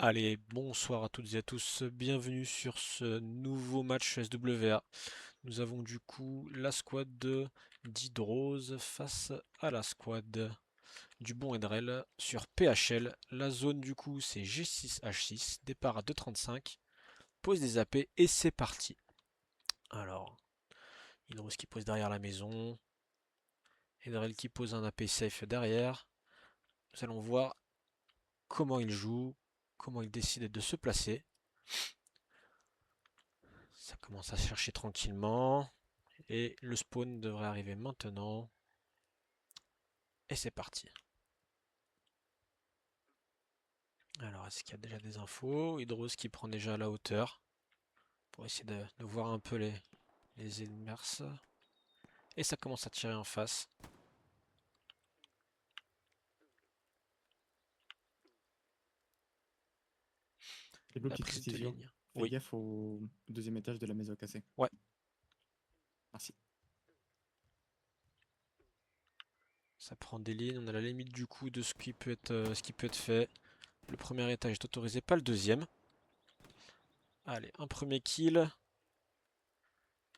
Allez, bonsoir à toutes et à tous, bienvenue sur ce nouveau match SWA. Nous avons du coup la squad de d'Hydrose face à la squad du bon Edrel sur PHL. La zone du coup c'est G6H6, départ à 2,35, pose des AP et c'est parti. Alors, Hydrose qui pose derrière la maison, Edrel qui pose un AP safe derrière. Nous allons voir comment il joue, comment il décide de se placer. Ça commence à chercher tranquillement. Et le spawn devrait arriver maintenant. Et c'est parti. Alors, est-ce qu'il y a déjà des infos? Hydros qui prend déjà la hauteur. Pour essayer de voir un peu les immerses. Et ça commence à tirer en face. Hello, La petite prise de précision. ligne. Fais Oui, gaffe au deuxième étage de la maison cassée. ouais. Merci. Ça prend des lignes. On a la limite du coup de ce qui peut être fait. Le premier étage est autorisé, pas le deuxième. Allez, un premier kill.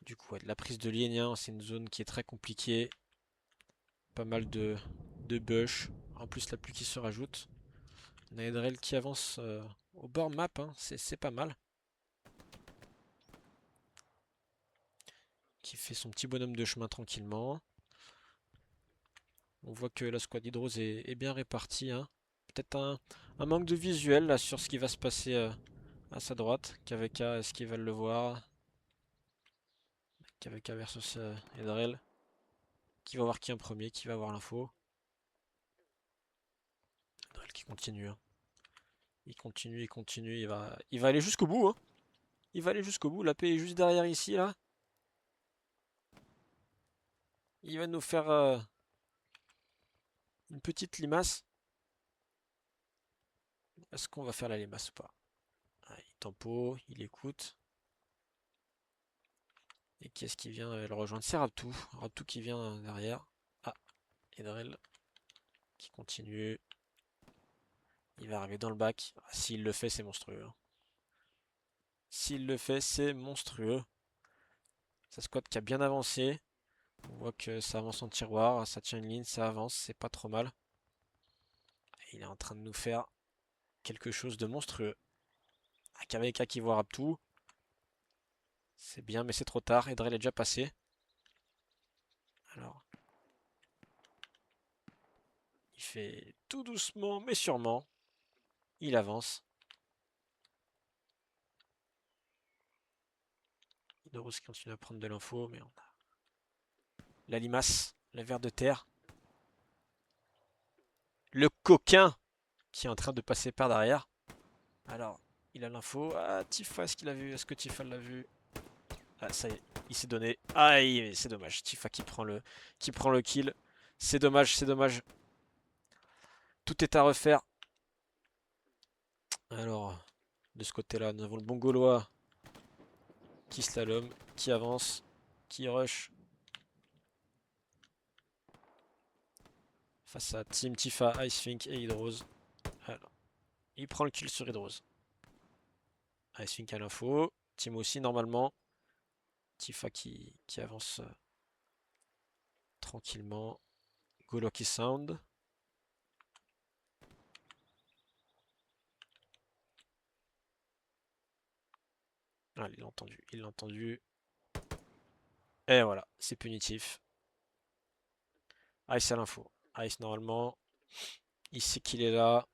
Du coup, ouais, de la prise de ligne, hein, c'est une zone qui est très compliquée. Pas mal de bush. En plus, la pluie qui se rajoute. Naedrel qui avance au bord map, hein, c'est pas mal. Qui fait son petit bonhomme de chemin tranquillement. On voit que la squad Hydrose est bien répartie, hein. Peut-être un manque de visuel là sur ce qui va se passer à sa droite. KVK, est-ce qu'ils veulent le voir? KVK versus Edrel. Qui va voir qui en premier? Qui va avoir l'info? Edrel qui continue, hein. Il continue, il continue, il va aller jusqu'au bout, hein. Il va aller jusqu'au bout. La paix est juste derrière ici, là. Il va nous faire une petite limace. Est-ce qu'on va faire la limace ou pas? Ah, il tempo, il écoute. Et qui est-ce qui vient le rejoindre? C'est Raptou. Raptou qui vient derrière. Ah, Edrel qui continue. Il va arriver dans le bac. Ah, s'il le fait, c'est monstrueux, hein. S'il le fait, c'est monstrueux. Sa squad qui a bien avancé. On voit que ça avance en tiroir. Ça tient une ligne, ça avance. C'est pas trop mal. Et il est en train de nous faire quelque chose de monstrueux. Ah, KVK qui voit Raptou. C'est bien, mais c'est trop tard. Edrel est déjà passé. Alors, il fait tout doucement, mais sûrement. Il avance. Idorus qui continue à prendre de l'info, mais on a la limace, la ver de terre. Le coquin qui est en train de passer par derrière. Alors, il a l'info. Ah, Tifa, est-ce qu'il a vu? Est-ce que Tifa l'a vu? Ah, ça y est, il s'est donné. Aïe, c'est dommage. Tifa qui prend le kill. C'est dommage, c'est dommage. Tout est à refaire. Alors, de ce côté-là, nous avons le bon Gaulois qui slalom, qui avance, qui rush face à Team Tifa, Icefink et Hydrose. Alors, il prend le kill sur Hydrose. Icefink a l'info. Team aussi, normalement. Tifa qui avance tranquillement. Gaulois qui sound. Ah, il l'a entendu, il l'a entendu. Et voilà, c'est punitif. Ice a l'info. Ice, normalement, il sait qu'il est là.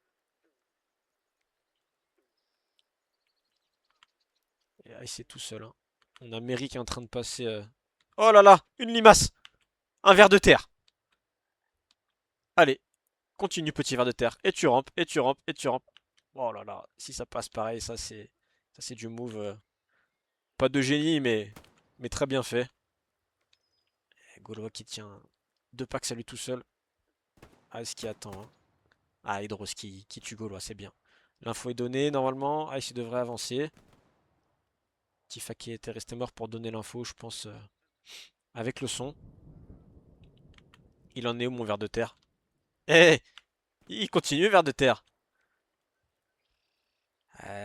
Et Ice est tout seul, hein. On a Mary qui est en train de passer. Oh là là, une limace! Un ver de terre! Allez, continue, petit ver de terre. Et tu rampes, et tu rampes, et tu rampes. Oh là là, si ça passe pareil, ça c'est du move. Pas de génie, mais très bien fait. Et Gaulois qui tient deux packs à lui tout seul. Ice qui attend, hein. Ah, Hydros qui tue Gaulois, c'est bien. L'info est donnée, normalement. Ice devrait avancer. Tifa qui était resté mort pour donner l'info, je pense, avec le son. Il en est où, mon ver de terre? Eh, il continue, ver de terre.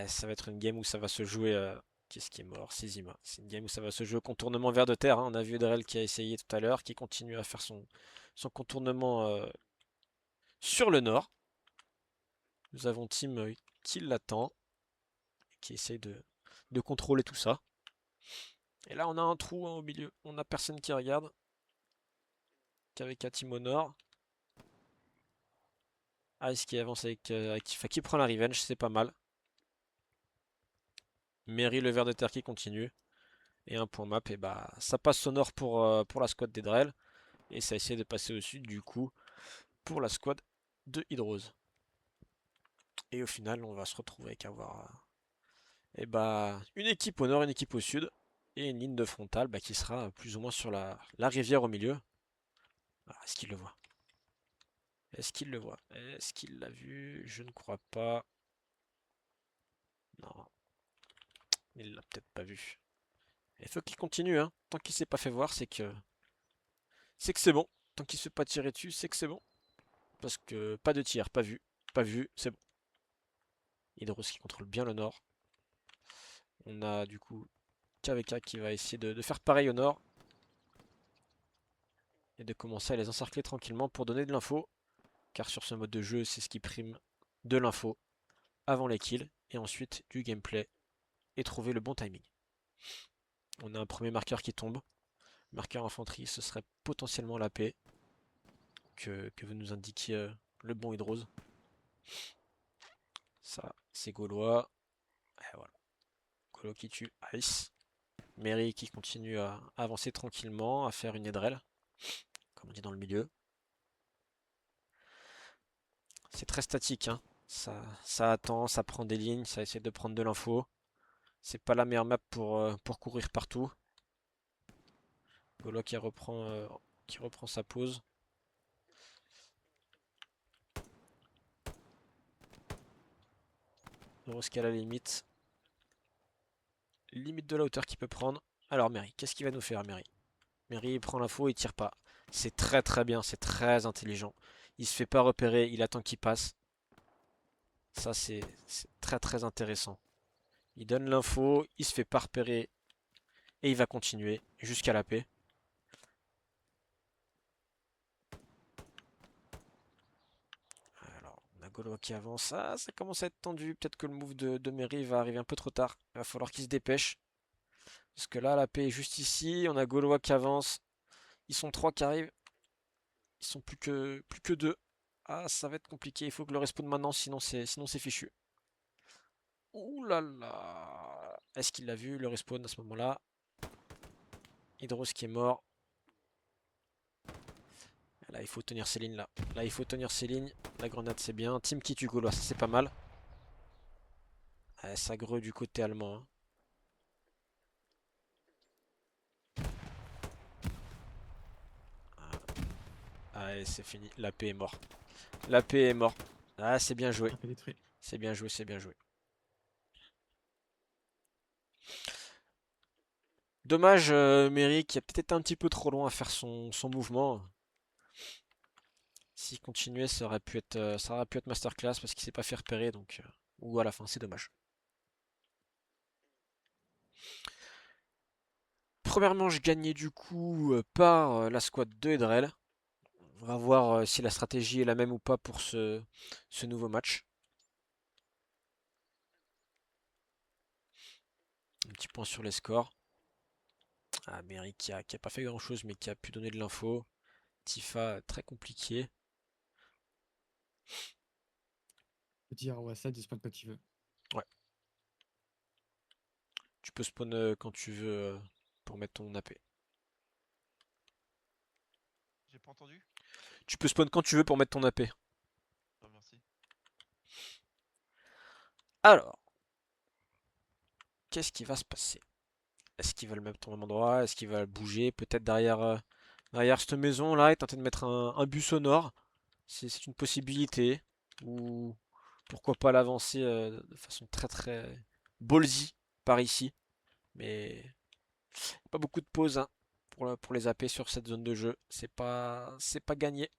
Ça va être une game où ça va se jouer. Qu'est-ce qui est mort? Sezima. C'est une game où ça va se jouer au contournement vers de terre, hein. On a vu Drell qui a essayé tout à l'heure, qui continue à faire son contournement sur le nord. Nous avons Team qui l'attend, qui essaye de contrôler tout ça. Et là, on a un trou, hein, au milieu. On a personne qui regarde. Qu'avec un team au nord. Ice qui avance enfin, qui prend la revenge, c'est pas mal. Mary, le ver de terre qui continue. Et un point map, et bah ça passe au nord pour la squad des Drell. Et ça essaie de passer au sud du coup pour la squad de Hydrose. Et au final, on va se retrouver avec avoir et bah, une équipe au nord, une équipe au sud. Et une ligne de frontale bah, qui sera plus ou moins sur la rivière au milieu. Ah, est-ce qu'il le voit? Est-ce qu'il le voit? Est-ce qu'il l'a vu? Je ne crois pas. Non, il l'a peut-être pas vu. Il faut qu'il continue, hein. Tant qu'il s'est pas fait voir, c'est que c'est bon. Tant qu'il se fait pas tirer dessus, c'est que c'est bon. Parce que pas de tir, pas vu. Pas vu, c'est bon. Hydros qui contrôle bien le nord. On a du coup KVK qui va essayer de faire pareil au nord. Et de commencer à les encercler tranquillement pour donner de l'info. Car sur ce mode de jeu, c'est ce qui prime de l'info avant les kills. Et ensuite du gameplay et trouver le bon timing. On a un premier marqueur qui tombe. Marqueur infanterie, ce serait potentiellement la paix que veut nous indiquer le bon Hydrose. Ça, c'est Gaulois. Et voilà. Gaulois qui tue Ice. Mary qui continue à avancer tranquillement, à faire une Edrel, comme on dit dans le milieu. C'est très statique, hein. Ça attend, ça prend des lignes, ça essaie de prendre de l'info. C'est pas la meilleure map pour courir partout. Gaulois qui reprend sa pause. Heureuse qu'à la limite. Limite de la hauteur qu'il peut prendre. Alors Mary, qu'est-ce qu'il va nous faire Mary? Mary prend l'info et tire pas. C'est très très bien, c'est très intelligent. Il se fait pas repérer, il attend qu'il passe. Ça c'est très très intéressant. Il donne l'info, il se fait pas repérer et il va continuer jusqu'à la paix. Alors, on a Gaulois qui avance. Ah, ça commence à être tendu. Peut-être que le move de Mary va arriver un peu trop tard. Il va falloir qu'il se dépêche. Parce que là, la paix est juste ici. On a Gaulois qui avance. Ils sont trois qui arrivent. Ils sont plus que deux. Ah, ça va être compliqué. Il faut que le respawn maintenant, sinon c'est fichu. Ouh là là. Est-ce qu'il l'a vu, le respawn à ce moment-là? Hydros qui est mort. Là, il faut tenir ces lignes là. Là, il faut tenir ces lignes. La grenade, c'est bien. Team qui tue Gaulois, ça c'est pas mal. Ouais, ça greux du côté allemand, hein. Ah, et c'est fini. La paix est mort. La paix est mort. Ah, c'est bien joué. Un peu détruit. C'est bien joué, c'est bien joué. Dommage, Merrick, qui a peut-être été un petit peu trop loin à faire son mouvement. S'il continuait, ça aurait pu être masterclass parce qu'il s'est pas fait repérer, donc. Ou à la fin, c'est dommage. Première manche gagnée du coup par la squad de Edrel. On va voir si la stratégie est la même ou pas pour ce nouveau match. Un petit point sur les scores. Ah, Merrick qui a pas fait grand chose mais qui a pu donner de l'info. Tifa très compliqué. Petit ROSA, disponible quand tu veux. Ouais, tu peux spawn quand tu veux pour mettre ton AP. J'ai pas entendu? Tu peux spawn quand tu veux pour mettre ton AP. Ah, merci. Alors, qu'est-ce qui va se passer? Est-ce qu'il va le mettre au même endroit? Est-ce qu'il va bouger? Peut-être derrière cette maison là et tenter de mettre un bus au nord? C'est une possibilité. Ou pourquoi pas l'avancer de façon très très ballsy par ici. Mais pas beaucoup de pauses, hein, pour les AP sur cette zone de jeu. C'est pas gagné.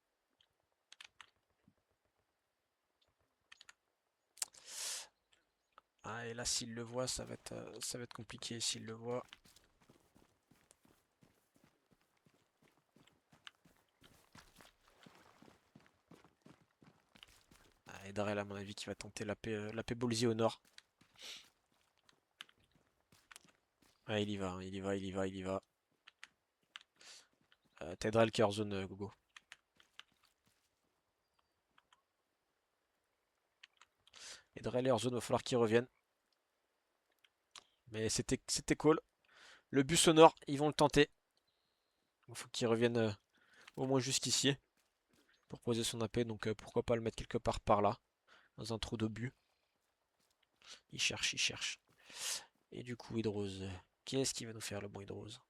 Ah, et là, s'il le voit, ça va être compliqué s'il le voit. Ah, et Darrell, à mon avis, qui va tenter la paix Ballsy au nord. Ah, il y va, hein, il y va, il y va, il y va. T'aideras le cœur zone, Gogo. Et Drell et Herzog, il va falloir qu'ils reviennent. Mais c'était cool. Le bus sonore, ils vont le tenter. Il faut qu'ils reviennent au moins jusqu'ici pour poser son AP. Donc pourquoi pas le mettre quelque part par là, dans un trou de but. Il cherche, il cherche. Et du coup, Hydrose. Qu'est-ce qui va nous faire le bon Hydrose?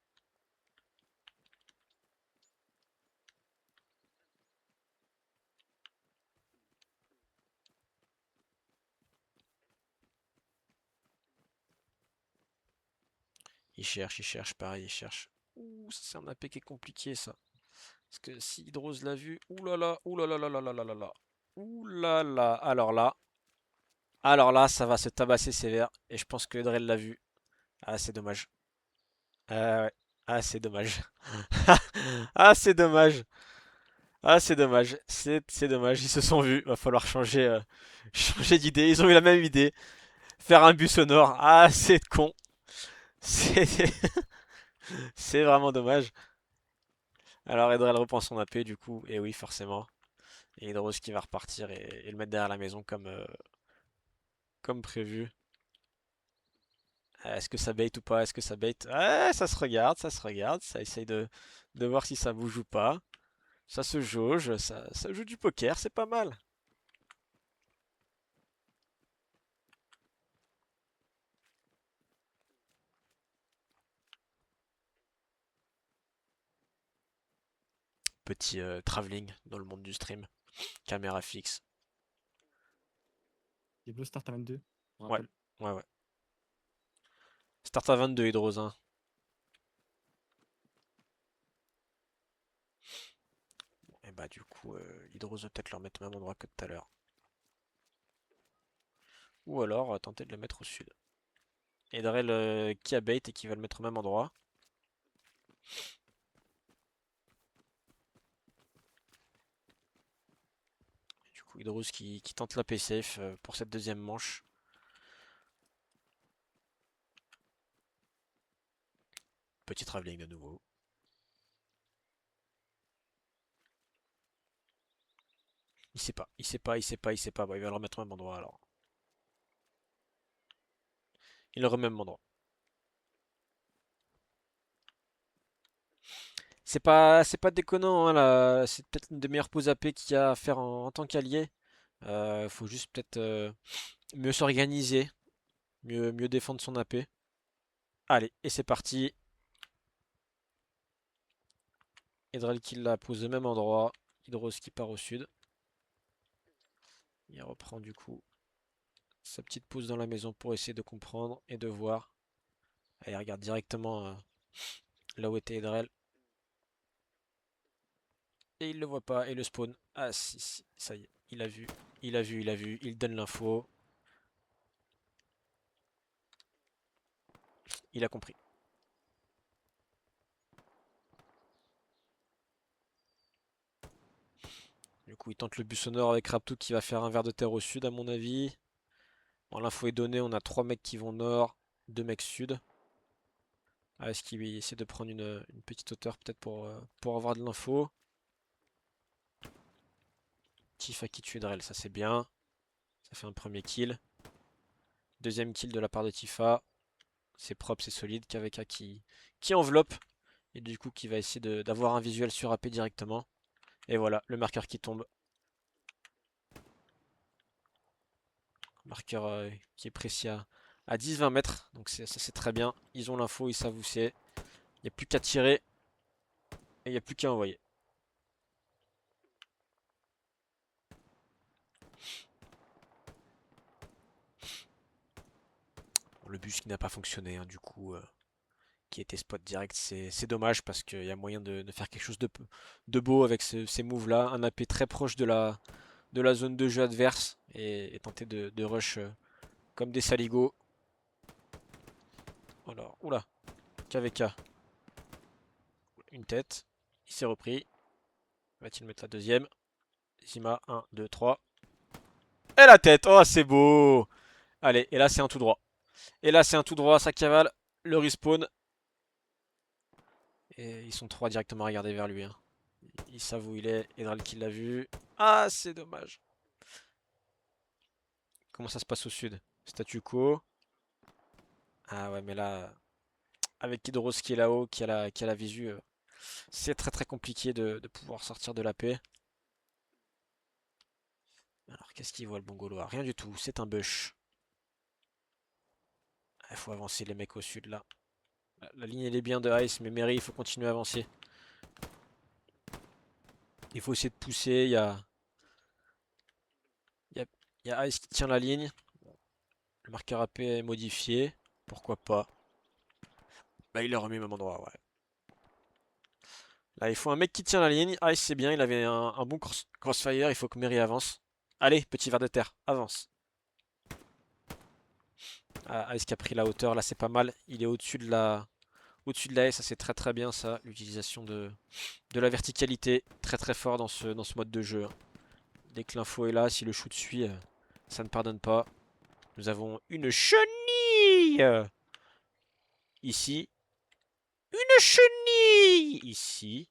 Il cherche, pareil, il cherche. Ouh, ça c'est un AP qui est compliqué ça. Parce que si Hydrose l'a vu, ouh là là, ouh là là là là là là là là. Ouh là là, alors là, ça va se tabasser sévère. Et je pense que Drell l'a vu. Ah, c'est dommage. Ah ouais. Ah, c'est dommage. Ah, c'est dommage. Ah, c'est dommage. C'est dommage. Ils se sont vus. Va falloir changer, changer d'idée. Ils ont eu la même idée. Faire un bus sonore. Ah, c'est con. C'est c'est vraiment dommage. Alors, Edrel reprend son AP du coup. Et oui, forcément. Et Hydros qui va repartir et le mettre derrière la maison comme prévu. Est-ce que ça bait ou pas? Est-ce que ça bait? Ouais, ça se regarde, ça se regarde. Ça essaye de voir si ça bouge ou pas. Ça se jauge, ça joue du poker, c'est pas mal. Petit travelling dans le monde du stream. Caméra fixe. Diablo Start à 22, on Ouais, rappelle. ouais, ouais. Start à 22 Hydrose, hein. Et bah du coup, Hydrose va peut-être leur mettre au même endroit que tout à l'heure. Ou alors tenter de le mettre au sud. Et Drell qui a bait et qui va le mettre au même endroit. Du coup, Hydrose qui tente la paix safe pour cette deuxième manche. Petit travelling de nouveau. Il sait pas, il sait pas, il sait pas, il sait pas. Bah, il va le remettre au même endroit alors. Il le remet au même endroit. C'est pas déconnant, hein, là. C'est peut-être une des meilleures pauses AP qu'il y a à faire en tant qu'allié. Faut juste peut-être mieux s'organiser, mieux défendre son AP. Allez, et c'est parti. Edrel qui la pose au même endroit. Hydros qui part au sud. Il reprend du coup sa petite pause dans la maison pour essayer de comprendre et de voir. Allez, il regarde directement là où était Edrel. Et il le voit pas. Et le spawn. Ah si, si, ça y est. Il a vu. Il a vu, il a vu. Il donne l'info. Il a compris. Du coup, il tente le but sonore avec Raptou qui va faire un ver de terre au sud, à mon avis. Bon, l'info est donnée. On a 3 mecs qui vont nord, 2 mecs sud. Ah, est-ce qu'il essaie de prendre une petite hauteur peut-être pour avoir de l'info? Tifa qui tue Drell, ça c'est bien. Ça fait un premier kill. Deuxième kill de la part de Tifa. C'est propre, c'est solide. KVK qui enveloppe. Et du coup qui va essayer d'avoir un visuel sur AP directement. Et voilà, le marqueur qui tombe. Marqueur qui est précis à 10-20 mètres. Donc ça c'est très bien. Ils ont l'info, ils savent où c'est. Il n'y a plus qu'à tirer. Et il n'y a plus qu'à envoyer. Bon, le bus qui n'a pas fonctionné, hein, du coup, qui était spot direct, c'est dommage parce qu'il y a moyen de faire quelque chose de beau avec ces moves là. Un AP très proche de la zone de jeu adverse et tenter de rush Comme des saligots. Alors, oula. KVK. Une tête. Il s'est repris. Va-t-il mettre la deuxième? Zima, 1, 2, 3. Et la tête! Oh, c'est beau! Allez, et là, c'est un tout droit. Et là, c'est un tout droit, ça cavale. Le respawn. Et ils sont trois directement à regarder vers lui. Hein. Ils savent où il est. Edral qui l'a vu. Ah, c'est dommage. Comment ça se passe au sud? Statu quo. Ah ouais, mais là, avec Hydros qui est là-haut, qui a la visu, c'est très très compliqué de pouvoir sortir de la paix. Alors, qu'est-ce qu'il voit le bon Gaulois? Rien du tout, c'est un bush. Il faut avancer les mecs au sud là. La ligne elle est bien de Ice, mais Mary, il faut continuer à avancer. Il faut essayer de pousser. Il y a, il y a Ice qui tient la ligne. Le marqueur AP est modifié. Pourquoi pas? Là, il est remis au même endroit, ouais. Là, il faut un mec qui tient la ligne. Ice, c'est bien, il avait un bon crossfire. Il faut que Mary avance. Allez, petit ver de terre, avance. Ah, Ice qui a pris la hauteur, là, c'est pas mal. Il est au-dessus de la haie, ça c'est très très bien, ça. L'utilisation de la verticalité. Très très fort dans ce mode de jeu. Hein. Dès que l'info est là, si le shoot suit, ça ne pardonne pas. Nous avons une chenille ici. Une chenille ici.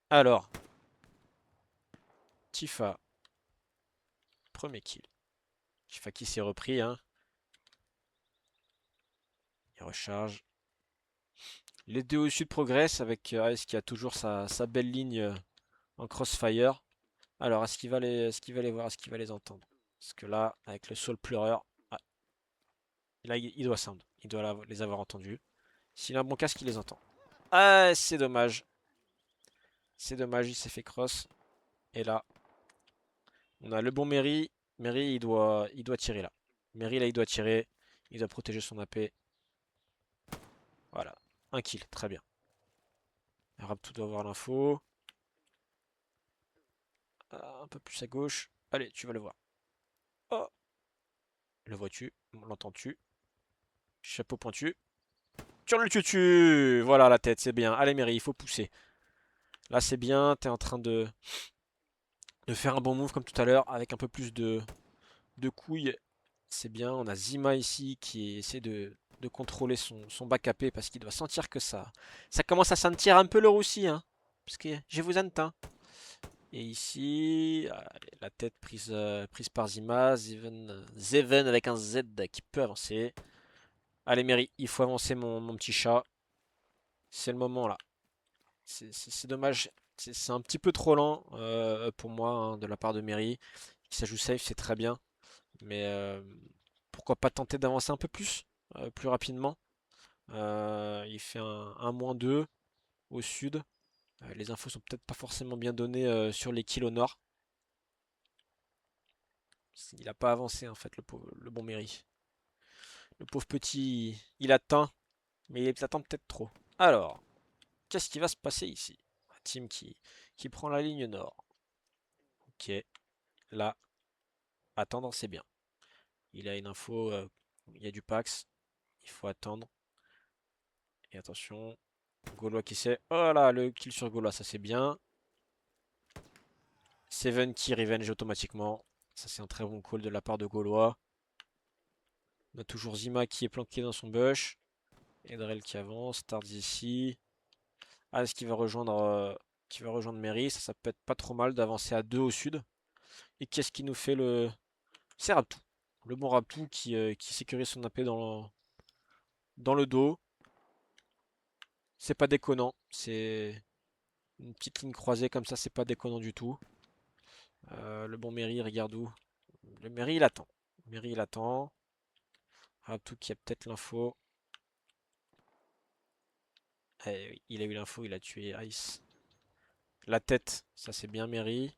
Alors, Tifa, premier kill. Tifa qui s'est repris, hein. Il recharge. Les deux au sud progressent avec Ice qui a toujours sa belle ligne en crossfire. Alors, est-ce qu'il va les voir, est-ce qu'il va les entendre? Parce que là, avec le Soul Pleureur, ah, là, il doit sound. Il doit les avoir entendus. S'il a un bon casque, il les entend. Ah, c'est dommage. C'est dommage, il s'est fait cross. Et là, on a le bon Mary. Mary, il doit tirer là. Mary, là, il doit tirer. Il doit protéger son AP. Voilà. Un kill, très bien. Raptou doit avoir l'info. Un peu plus à gauche. Allez, tu vas le voir. Oh! Le vois-tu? L'entends-tu? Chapeau pointu. Sur le tutu! Voilà la tête, c'est bien. Allez, Mary, il faut pousser. Là, c'est bien. T'es en train de faire un bon move comme tout à l'heure avec un peu plus de couilles. C'est bien. On a Zima ici qui essaie de contrôler son back AP parce qu'il doit sentir que ça commence à sentir un peu le roussi. Hein, parce que je vous entends. Et ici, allez, la tête prise par Zima. Zeven avec un Z qui peut avancer. Allez, Mary, il faut avancer mon petit chat. C'est le moment là. C'est dommage. C'est un petit peu trop lent pour moi hein, de la part de Mary. Ça joue safe, c'est très bien. Mais pourquoi pas tenter d'avancer un peu plus rapidement. Il fait un -2 au sud. Les infos sont peut-être pas forcément bien données sur les kills au nord. Il n'a pas avancé en fait, le bon Mary. Le pauvre petit, il attend, mais il attend peut-être trop. Alors, qu'est-ce qui va se passer ici? Un team qui prend la ligne nord. Ok, là, attendre c'est bien. Il a une info, il y a du Pax, il faut attendre. Et attention, Gaulois qui sait. Oh là, le kill sur Gaulois, ça c'est bien. Seven qui revenge automatiquement. Ça c'est un très bon call de la part de Gaulois. On a toujours Zima qui est planqué dans son bush. Edrel qui avance, Tards ici. As qui va rejoindre Mary. Ça peut être pas trop mal d'avancer à 2 au sud. Et qu'est-ce qui nous fait le... C'est Raptou. Le bon Raptou qui sécurise son AP dans le dos. C'est pas déconnant. C'est une petite ligne croisée comme ça, c'est pas déconnant du tout. Le bon Mary, regarde où. Le Mary, il attend. Mary, il attend. Raptou qui a peut-être l'info. Eh, il a eu l'info, il a tué Ice. La tête, ça c'est bien Mary.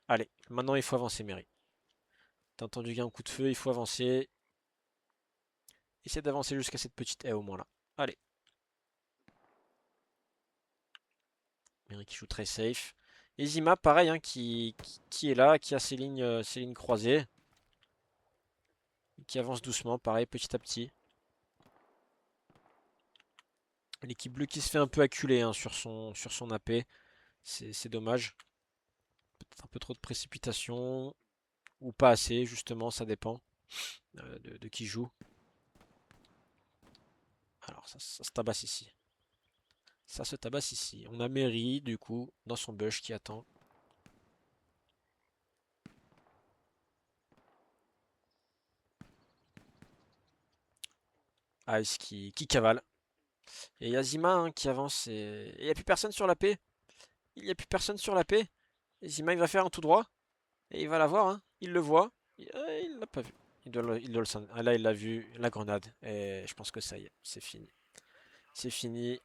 Allez, maintenant il faut avancer Mary. T'as entendu qu'il y a un coup de feu, il faut avancer. Essaie d'avancer jusqu'à cette petite haie au moins là. Allez. Mary qui joue très safe. Et Zima, pareil, hein, qui est là, qui a ses lignes croisées. qui avance doucement, pareil, petit à petit. L'équipe bleue qui se fait un peu acculer hein, sur son AP. C'est dommage. Peut-être un peu trop de précipitation. Ou pas assez, justement, ça dépend de qui joue. Alors, ça se tabasse ici. Ça se tabasse ici. On a Mary, du coup, dans son bush qui attend. Ice qui cavale. Et Yazima hein, qui avance. Et il n'y a plus personne sur la paix. Il n'y a plus personne sur la paix. Et Zima, il va faire un tout droit. Et il va l'avoir. Hein. Il le voit. Il l'a pas vu. Ah, là, il l'a vu. La grenade. Et je pense que ça y est. C'est fini. C'est fini.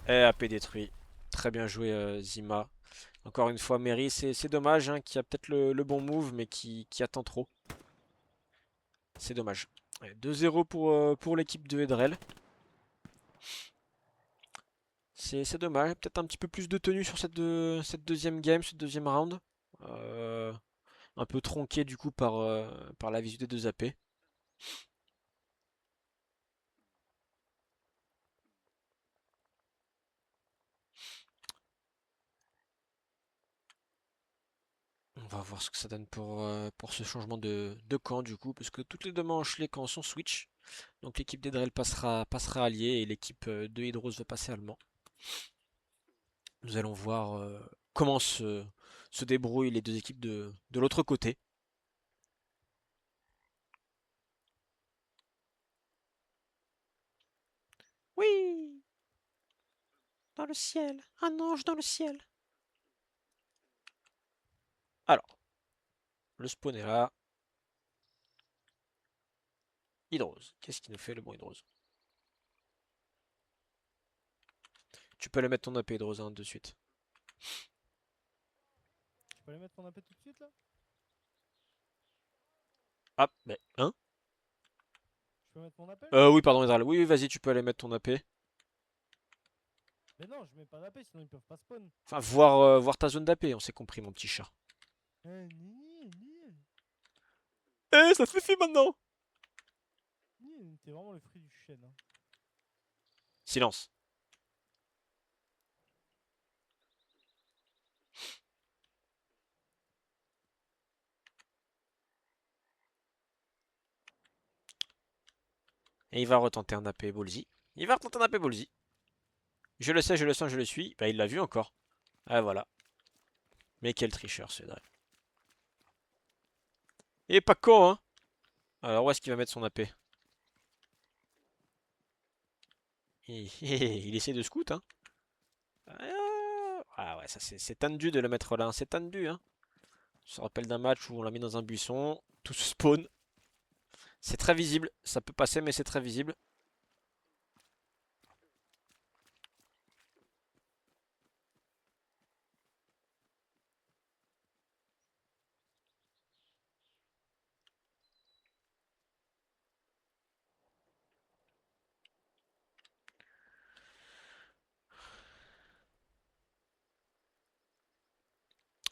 Et AP détruit. Très bien joué, Zima. Encore une fois, Mary, c'est dommage, hein, qui a peut-être le bon move, mais qui attend trop. C'est dommage. Ouais, 2-0 pour l'équipe de Edrel. C'est dommage. Peut-être un petit peu plus de tenue sur cette deuxième game, ce deuxième round. Euh, un peu tronqué du coup par la visu des deux AP. On va voir ce que ça donne pour ce changement de camp du coup, parce que toutes les deux manches, les camps sont switch. Donc l'équipe d'Edrel passera allié et l'équipe de Hydros va passer allemand. Nous allons voir comment se débrouillent les deux équipes de l'autre côté. Oui, dans le ciel, un ange dans le ciel. Alors, le spawn est là. Hydrose. Qu'est-ce qui nous fait le bon Hydrose? Tu peux aller mettre ton AP Hydrose hein, de suite. Tu peux aller mettre ton AP tout de suite là? Ah, mais hein? Je peux mettre mon AP? Oui, pardon, Hydral. Oui, oui, vas-y, tu peux aller mettre ton AP. Mais non, je mets pas d'AP sinon ils peuvent pas spawn. Enfin, voir ta zone d'AP, on s'est compris, mon petit chat. Eh, ça suffit maintenant! T'es vraiment le fruit du chêne. Hein. Silence. Et il va retenter un AP Ballsy. Il va retenter un AP Ballsy. Je le sais, je le sens, je le suis. Bah, il l'a vu encore. Ah, voilà. Mais quel tricheur, ce Hydral. Il est pas con, hein? Alors, où est-ce qu'il va mettre son AP? Il essaie de scout, hein? Ah ouais, ça c'est tendu de le mettre là, hein. C'est tendu, hein. Je me rappelle d'un match où on l'a mis dans un buisson, tout se spawn. C'est très visible, ça peut passer, mais c'est très visible.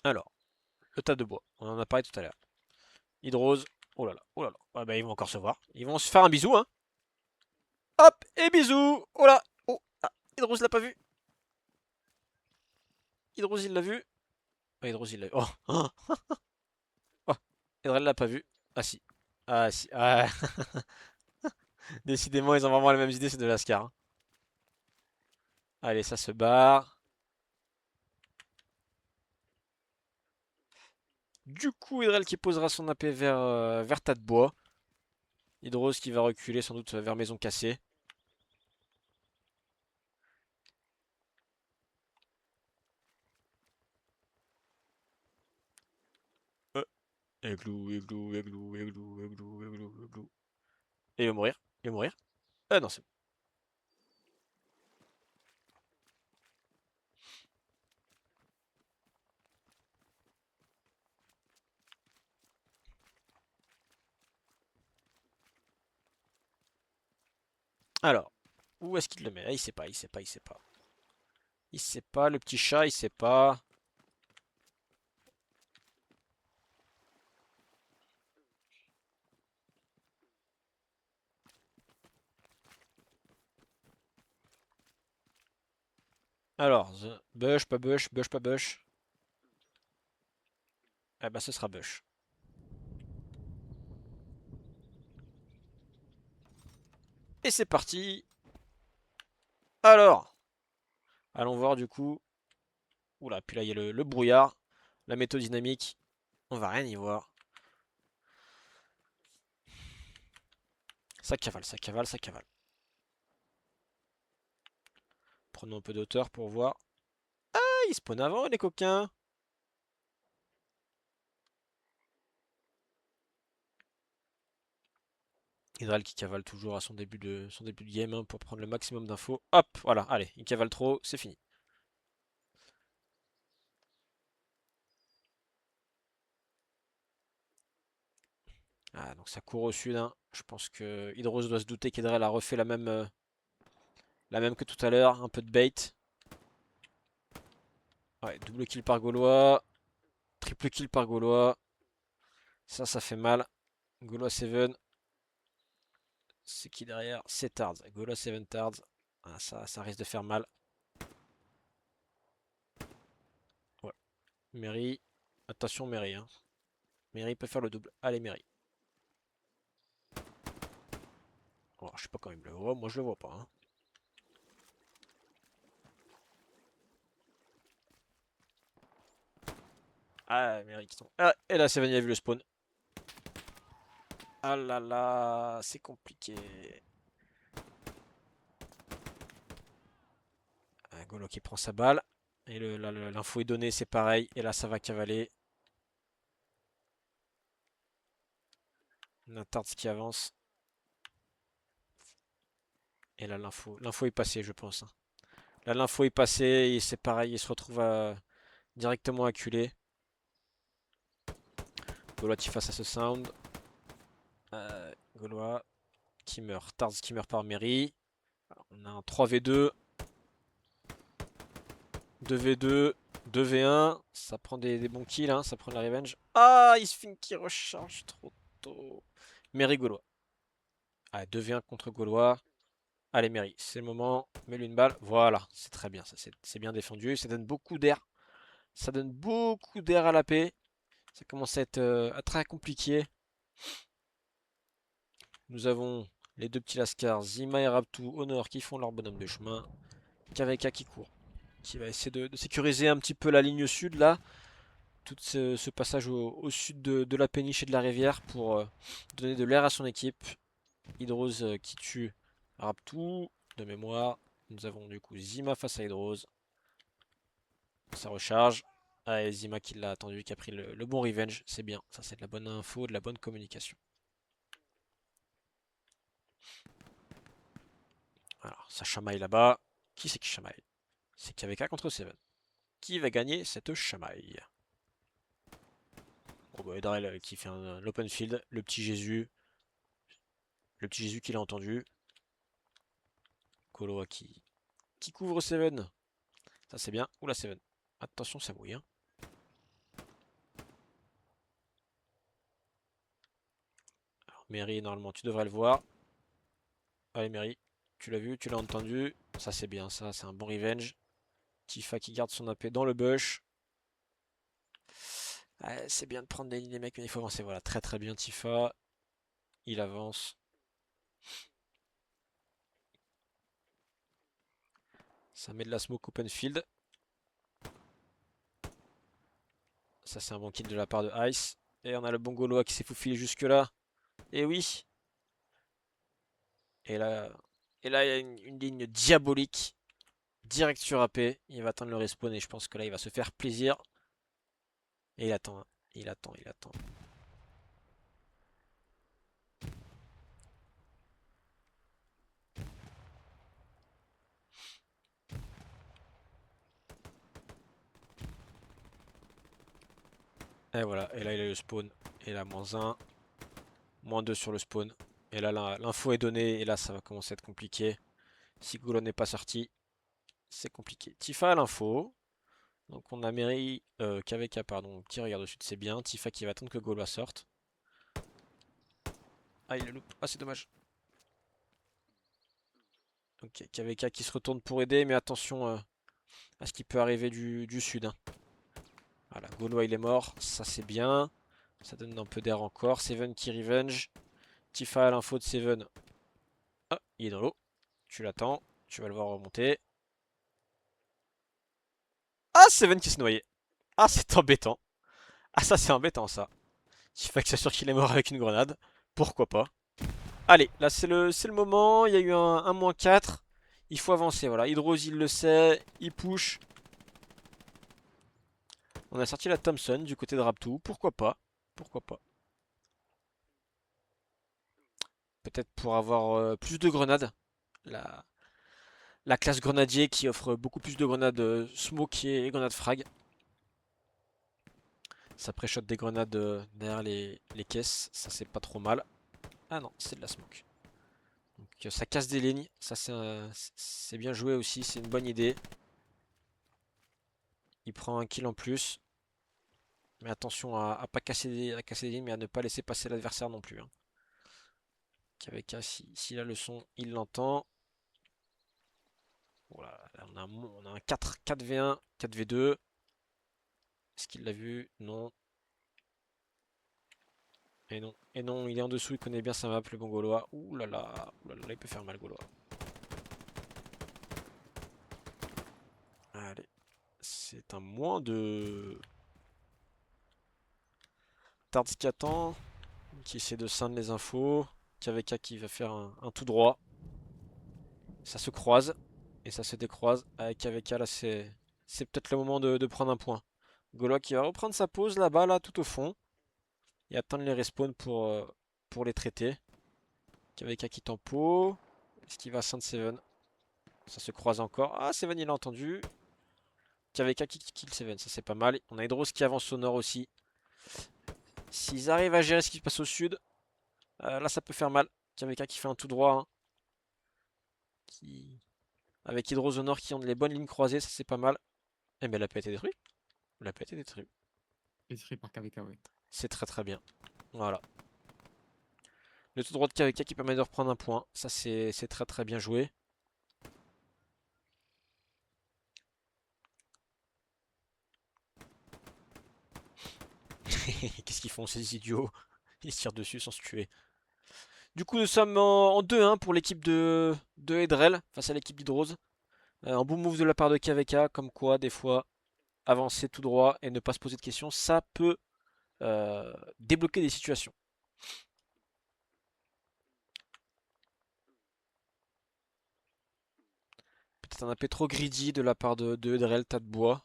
Alors, le tas de bois, on en a parlé tout à l'heure. Hydrose, oh là là, oh là là. Ah bah ils vont encore se voir. Ils vont se faire un bisou, hein. Hop, et bisous. Oh là, oh, ah, Hydrose l'a pas vu. Hydrose il l'a vu. Ah, Hydrose il l'a vu. Oh, oh, oh. Hydrel l'a pas vu. Ah si. Ah si. Ah. Décidément, ils ont vraiment les mêmes idées, c'est de Lascar. Hein. Allez, ça se barre. Du coup, Hydrel qui posera son AP vers tas de bois. Hydrose qui va reculer sans doute vers maison cassée. Églou, églou, églou, églou, églou, églou, églou. Et il va mourir. Il va mourir. Ah non, c'est bon. Alors, où est-ce qu'il le met? Ah, il sait pas, il sait pas, il sait pas. Il sait pas, le petit chat, il sait pas. Alors, Bush, pas Bush, Bush, pas Bush. Eh bah ce sera Bush. Et c'est parti. Alors, allons voir du coup. Oula, puis là il y a le brouillard, la météo dynamique. On va rien y voir. Ça cavale, ça cavale, ça cavale. Prenons un peu d'auteur pour voir. Ah, ils spawnent avant les coquins. Hydral qui cavale toujours à son début de game hein, pour prendre le maximum d'infos. Hop, voilà, allez, il cavale trop, c'est fini. Ah, donc ça court au sud. Hein. Je pense que Hydros doit se douter qu'Hydral a refait la même que tout à l'heure. Un peu de bait. Ouais, double kill par Gaulois. Triple kill par Gaulois. Ça fait mal. Gaulois 7. C'est qui derrière? C'est Tards. Gaulois 7 Tards. Ah, ça risque de faire mal. Ouais. Mary. Attention Mary. Hein. Mary peut faire le double. Allez Mary. Oh, je sais pas quand il me le voit. Moi je le vois pas. Hein. Ah, Mary qui tombe. Ah, et là Seven a vu le spawn. Ah là là, c'est compliqué. Ah, Golo qui prend sa balle. Et l'info est donnée, c'est pareil. Et là, ça va cavaler. Natards qui avance. Et là, l'info est passée, je pense. Hein. Là, l'info est passée et c'est pareil. Il se retrouve directement acculé. Gaulois qui face à ce sound. Gaulois qui meurt. Tards qui meurt par Mary. Alors, on a un 3v2. 2v2. 2v1. Ça prend des bons kills. Hein. Ça prend de la revenge. Ah, il se finit qui recharge trop tôt. Mary Gaulois. Ah, 2v1 contre Gaulois. Allez, Mary, c'est le moment. Mets-lui une balle. Voilà, c'est très bien. Ça, c'est bien défendu. Ça donne beaucoup d'air. Ça donne beaucoup d'air à la paix. Ça commence à être très compliqué. Nous avons les deux petits lascars, Zima et Raptou, Honor, qui font leur bonhomme de chemin. KVK qui court. Qui va essayer de sécuriser un petit peu la ligne sud, là. Tout ce passage au sud de la péniche et de la rivière pour donner de l'air à son équipe. Hydrose qui tue Raptou, de mémoire. Nous avons du coup Zima face à Hydrose. Ça recharge. Ah, et Zima qui l'a attendu, qui a pris le bon revenge. C'est bien. Ça, c'est de la bonne info, de la bonne communication. Alors, ça chamaille là-bas. Qui c'est qui chamaille? C'est KVK contre Seven. Qui va gagner cette chamaille? Bon, bah, Edrael qui fait un open field. Le petit Jésus. Le petit Jésus qui l'a entendu. Koloa qui couvre Seven. Ça, c'est bien. Oula, Seven. Attention, ça mouille. Hein. Alors, Mary, normalement, tu devrais le voir. Allez, Mary. Tu l'as vu, tu l'as entendu. Ça, c'est bien. Ça, c'est un bon revenge. Tifa qui garde son AP dans le bush. Ouais, c'est bien de prendre des lignes les mecs, mais il faut avancer. Voilà, très très bien Tifa. Il avance. Ça met de la smoke open field. Ça c'est un bon kill de la part de Ice. Et on a le bon Gaulois qui s'est faufilé jusque là. Et oui. Et là, il y a une ligne diabolique. Direct sur AP. Il va attendre le respawn et je pense que là il va se faire plaisir. Et il attend. Hein. Il attend, il attend. Et voilà, et là il a le spawn. Et là, -1. -2 sur le spawn. Et là, l'info est donnée. Et là, ça va commencer à être compliqué. Si Golo n'est pas sorti, c'est compliqué. Tifa a l'info. Donc on a Mary, KVK, pardon, qui regarde au sud, c'est bien. Tifa qui va attendre que Gaulois sorte. Ah, il le loupe. Ah, c'est dommage. Ok, KVK qui se retourne pour aider, mais attention, à ce qui peut arriver du sud, hein. Voilà, Gaulois il est mort, ça c'est bien. Ça donne un peu d'air encore. Seven qui revenge. Tifa à l'info de Seven. Ah, il est dans l'eau. Tu l'attends, tu vas le voir remonter. Ah, Seven qui s'est noyé. Ah, c'est embêtant. Ah, ça c'est embêtant ça. Tifa qui s'assure qu'il est mort avec une grenade. Pourquoi pas. Allez, là c'est le moment. Il y a eu un -4. Il faut avancer, voilà. Hydrose il le sait, il push. On a sorti la Thompson du côté de Raptou. Pourquoi pas? Pourquoi pas? Peut-être pour avoir plus de grenades. La, la classe grenadier qui offre beaucoup plus de grenades smoke et grenades frag. Ça pré-shot des grenades derrière les caisses. Ça c'est pas trop mal. Ah non, c'est de la smoke. Donc ça casse des lignes. Ça c'est bien joué aussi. C'est une bonne idée. Il prend un kill en plus. Mais attention à pas à casser des lignes, mais à ne pas laisser passer l'adversaire non plus, hein. KVK, s'il a le son, il l'entend. Voilà, là, on a un 4v1, 4v2. Est-ce qu'il l'a vu? Non. Et non. Et non, il est en dessous, il connaît bien sa map, le bon Gaulois. Ouh là là, il peut faire mal, Gaulois. Allez. C'est un moins de... Tards qui attend, qui essaie de scindre les infos. KVK qui va faire un tout droit. Ça se croise. Et ça se décroise. Avec KVK, là, c'est peut-être le moment de prendre un point. Gaulois qui va reprendre sa pause là-bas, là, tout au fond. Et attendre les respawns pour les traiter. KVK qui tempo. Est-ce qu'il va Saint Seven? Ça se croise encore. Ah, Seven il a entendu. KVK qui kill Seven, ça c'est pas mal. On a Hydros qui avance au nord aussi. S'ils arrivent à gérer ce qui se passe au sud, là ça peut faire mal. KVK qui fait un tout droit, hein. Avec Hydros au nord qui ont les bonnes lignes croisées, ça c'est pas mal. Eh ben, elle a pas été détruite. Elle a pas été détruite. Détruit par KVK, ouais. C'est très très bien. Voilà. Le tout droit de KVK qui permet de reprendre un point. Ça c'est très très bien joué. Qu'est-ce qu'ils font ces idiots? Ils se tirent dessus sans se tuer. Du coup, nous sommes en 2-1 pour l'équipe de Edrel face à l'équipe d'Hydrose. Un bon move de la part de KVK, comme quoi, des fois, avancer tout droit et ne pas se poser de questions, ça peut débloquer des situations. Peut-être un AP trop greedy de la part de Edrel, tas de bois.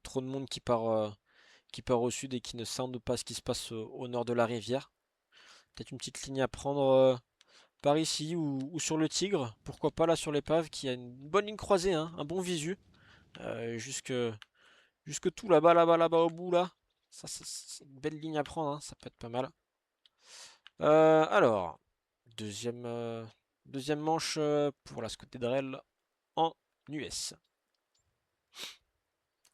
Trop de monde qui part au sud et qui ne sound pas ce qui se passe au nord de la rivière. Peut-être une petite ligne à prendre par ici ou sur le Tigre. Pourquoi pas là sur l'épave qui a une bonne ligne croisée, hein, un bon visu. Jusque tout là-bas, là-bas, là-bas au bout là. Ça, c'est une belle ligne à prendre, hein, ça peut être pas mal. Alors, deuxième, deuxième manche pour la Scott Drell en US.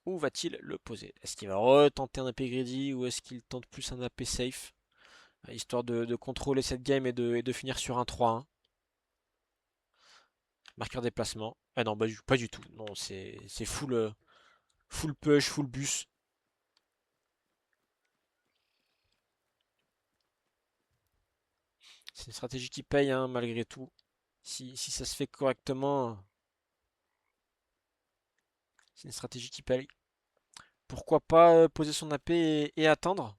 Où va-t-il le poser? Est-ce qu'il va retenter un AP greedy ou est-ce qu'il tente plus un AP safe? Histoire de contrôler cette game et de finir sur un 3-1. Marqueur déplacement. Ah non, bah, pas du tout. Non, c'est full, full push, full bus. C'est une stratégie qui paye, hein, malgré tout. Si ça se fait correctement, c'est une stratégie qui paye. Pourquoi pas poser son AP et attendre?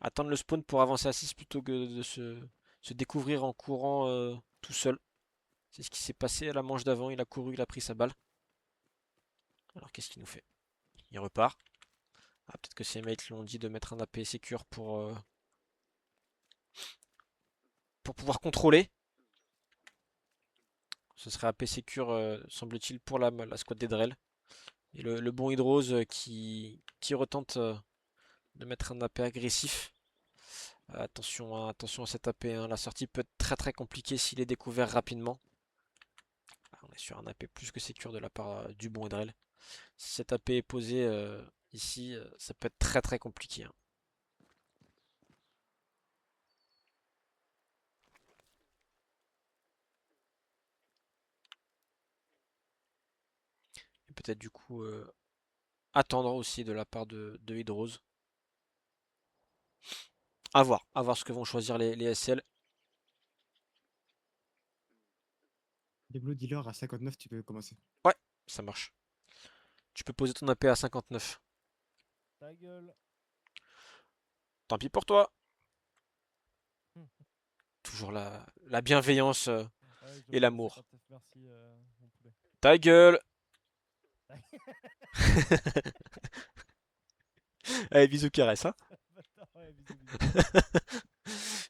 Attendre le spawn pour avancer à 6 plutôt que de se découvrir en courant tout seul. C'est ce qui s'est passé à la manche d'avant. Il a couru, il a pris sa balle. Alors qu'est-ce qu'il nous fait? Il repart. Ah, peut-être que ses mates lui ont dit de mettre un AP secure pour pouvoir contrôler. Ce serait AP secure, semble-t-il, pour la squad d'Edrel. Et le bon Hydrose qui retente de mettre un AP agressif. Attention, hein, attention à cet AP, hein. La sortie peut être très très compliquée s'il est découvert rapidement. Ah, on est sur un AP plus que sécure de la part du bon Edrel. Si cet AP est posé ici, ça peut être très très compliqué, hein. peut-être du coup attendre aussi de la part de Hydrose. À voir ce que vont choisir les SL. Les Blue Dealers à 59, tu peux commencer. Ouais, ça marche. Tu peux poser ton AP à 59. Ta gueule. Tant pis pour toi. Hum. Toujours la bienveillance Ouais, je et vois, l'amour. 59, merci, mon poulet. Ta gueule. Allez, bisous caresse, hein. Bâtard, ouais, bisous, bisous.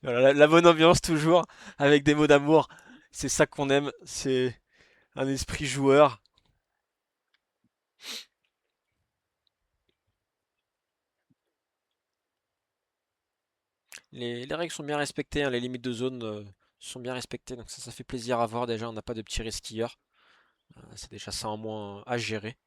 Voilà, la bonne ambiance toujours, avec des mots d'amour. C'est ça qu'on aime, c'est un esprit joueur. Les règles sont bien respectées, hein, les limites de zone sont bien respectées, donc ça fait plaisir à voir déjà, on n'a pas de petits risquilleurs. C'est déjà ça en moins à gérer.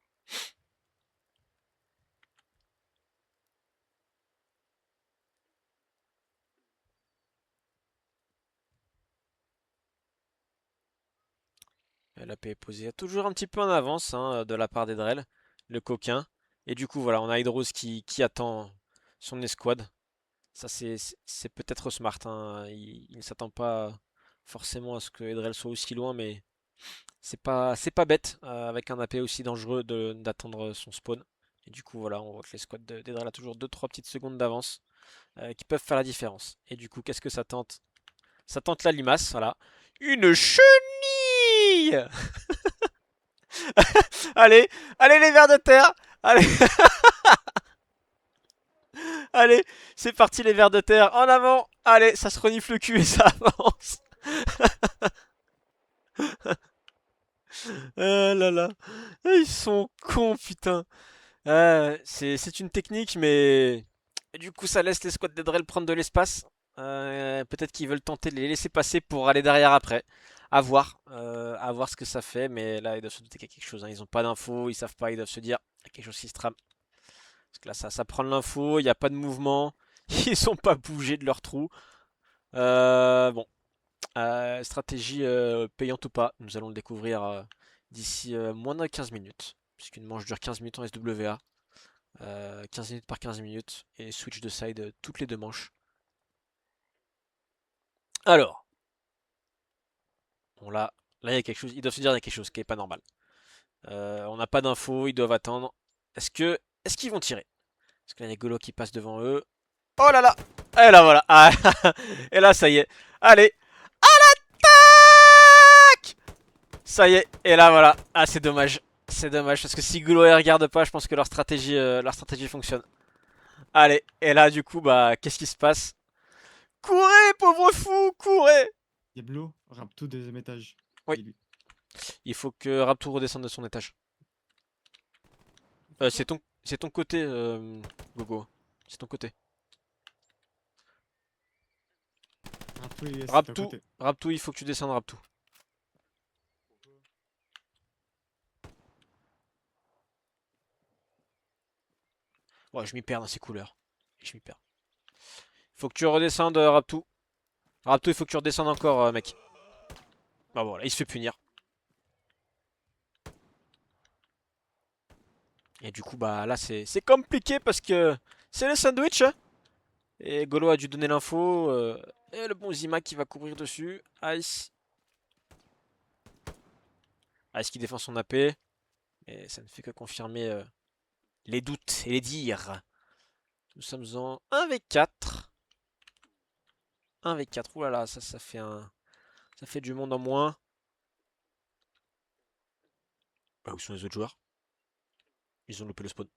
La paix est posée toujours un petit peu en avance hein, de la part d'Edrel, le coquin. Et du coup, voilà, on a Hydros qui attend son escouade. Ça, c'est peut-être smart, hein. Il ne s'attend pas forcément à ce que Edrel soit aussi loin, mais c'est pas bête avec un AP aussi dangereux d'attendre son spawn. Et du coup, voilà, on voit que l'escouade d'Edrel a toujours 2-3 petites secondes d'avance qui peuvent faire la différence. Et du coup, qu'est-ce que ça tente? Ça tente la limace, voilà. Une chenille! Allez, allez les vers de terre! Allez, allez, c'est parti les vers de terre, en avant! Allez, ça se renifle le cul et ça avance! Ah là là, ils sont cons, putain! C'est une technique, mais du coup, ça laisse les squads d'Edrel prendre de l'espace. Peut-être qu'ils veulent tenter de les laisser passer pour aller derrière après. À voir ce que ça fait, mais là, ils doivent se douter qu'il y a quelque chose, hein. Ils n'ont pas d'infos, ils savent pas, ils doivent se dire, il y a quelque chose qui se trame. Parce que là, ça prend de l'info, il n'y a pas de mouvement, ils sont pas bougés de leur trou. Bon, stratégie payante ou pas, nous allons le découvrir d'ici moins de 15 minutes, puisqu'une manche dure 15 minutes en SWA. 15 minutes par 15 minutes et switch de side toutes les deux manches. Alors, bon là il y a quelque chose, ils doivent se dire qu'il y a quelque chose qui est pas normal. On n'a pas d'infos, ils doivent attendre. Est-ce qu'ils vont tirer? Parce qu'il y a les Golos qui passent devant eux. Oh là là! Et là voilà. Ah, et là ça y est. Allez, à l'attaque! Ça y est. Et là voilà. Ah c'est dommage. C'est dommage parce que si Golo ne regarde pas, je pense que leur stratégie fonctionne. Allez. Et là du coup bah qu'est-ce qui se passe? Courez, pauvre fou, courez! Diablo, Rapto, deuxième étage. Oui. Dis-lui. Il faut que Raptor redescende de son étage. C'est ton côté, Gogo. C'est ton côté. Rapto, il est à Raptou, côté. Raptou, il faut que tu descendes Raptou. Ouais, je m'y perds dans ces couleurs. Je m'y perds. Faut que tu redescendes, Raptou. Raptou, il faut que tu redescendes encore, mec. Bah voilà, il se fait punir. Et du coup, bah là, c'est compliqué parce que c'est le sandwich, hein. Et Golo a dû donner l'info. Et le bon Zima qui va courir dessus. Ice. Ice qui défend son AP. Et ça ne fait que confirmer les doutes et les dires. Nous sommes en 1v4. 1v4. Ouh là là, ça fait ça fait du monde en moins. Bah, où sont les autres joueurs? Ils ont loupé le spawn.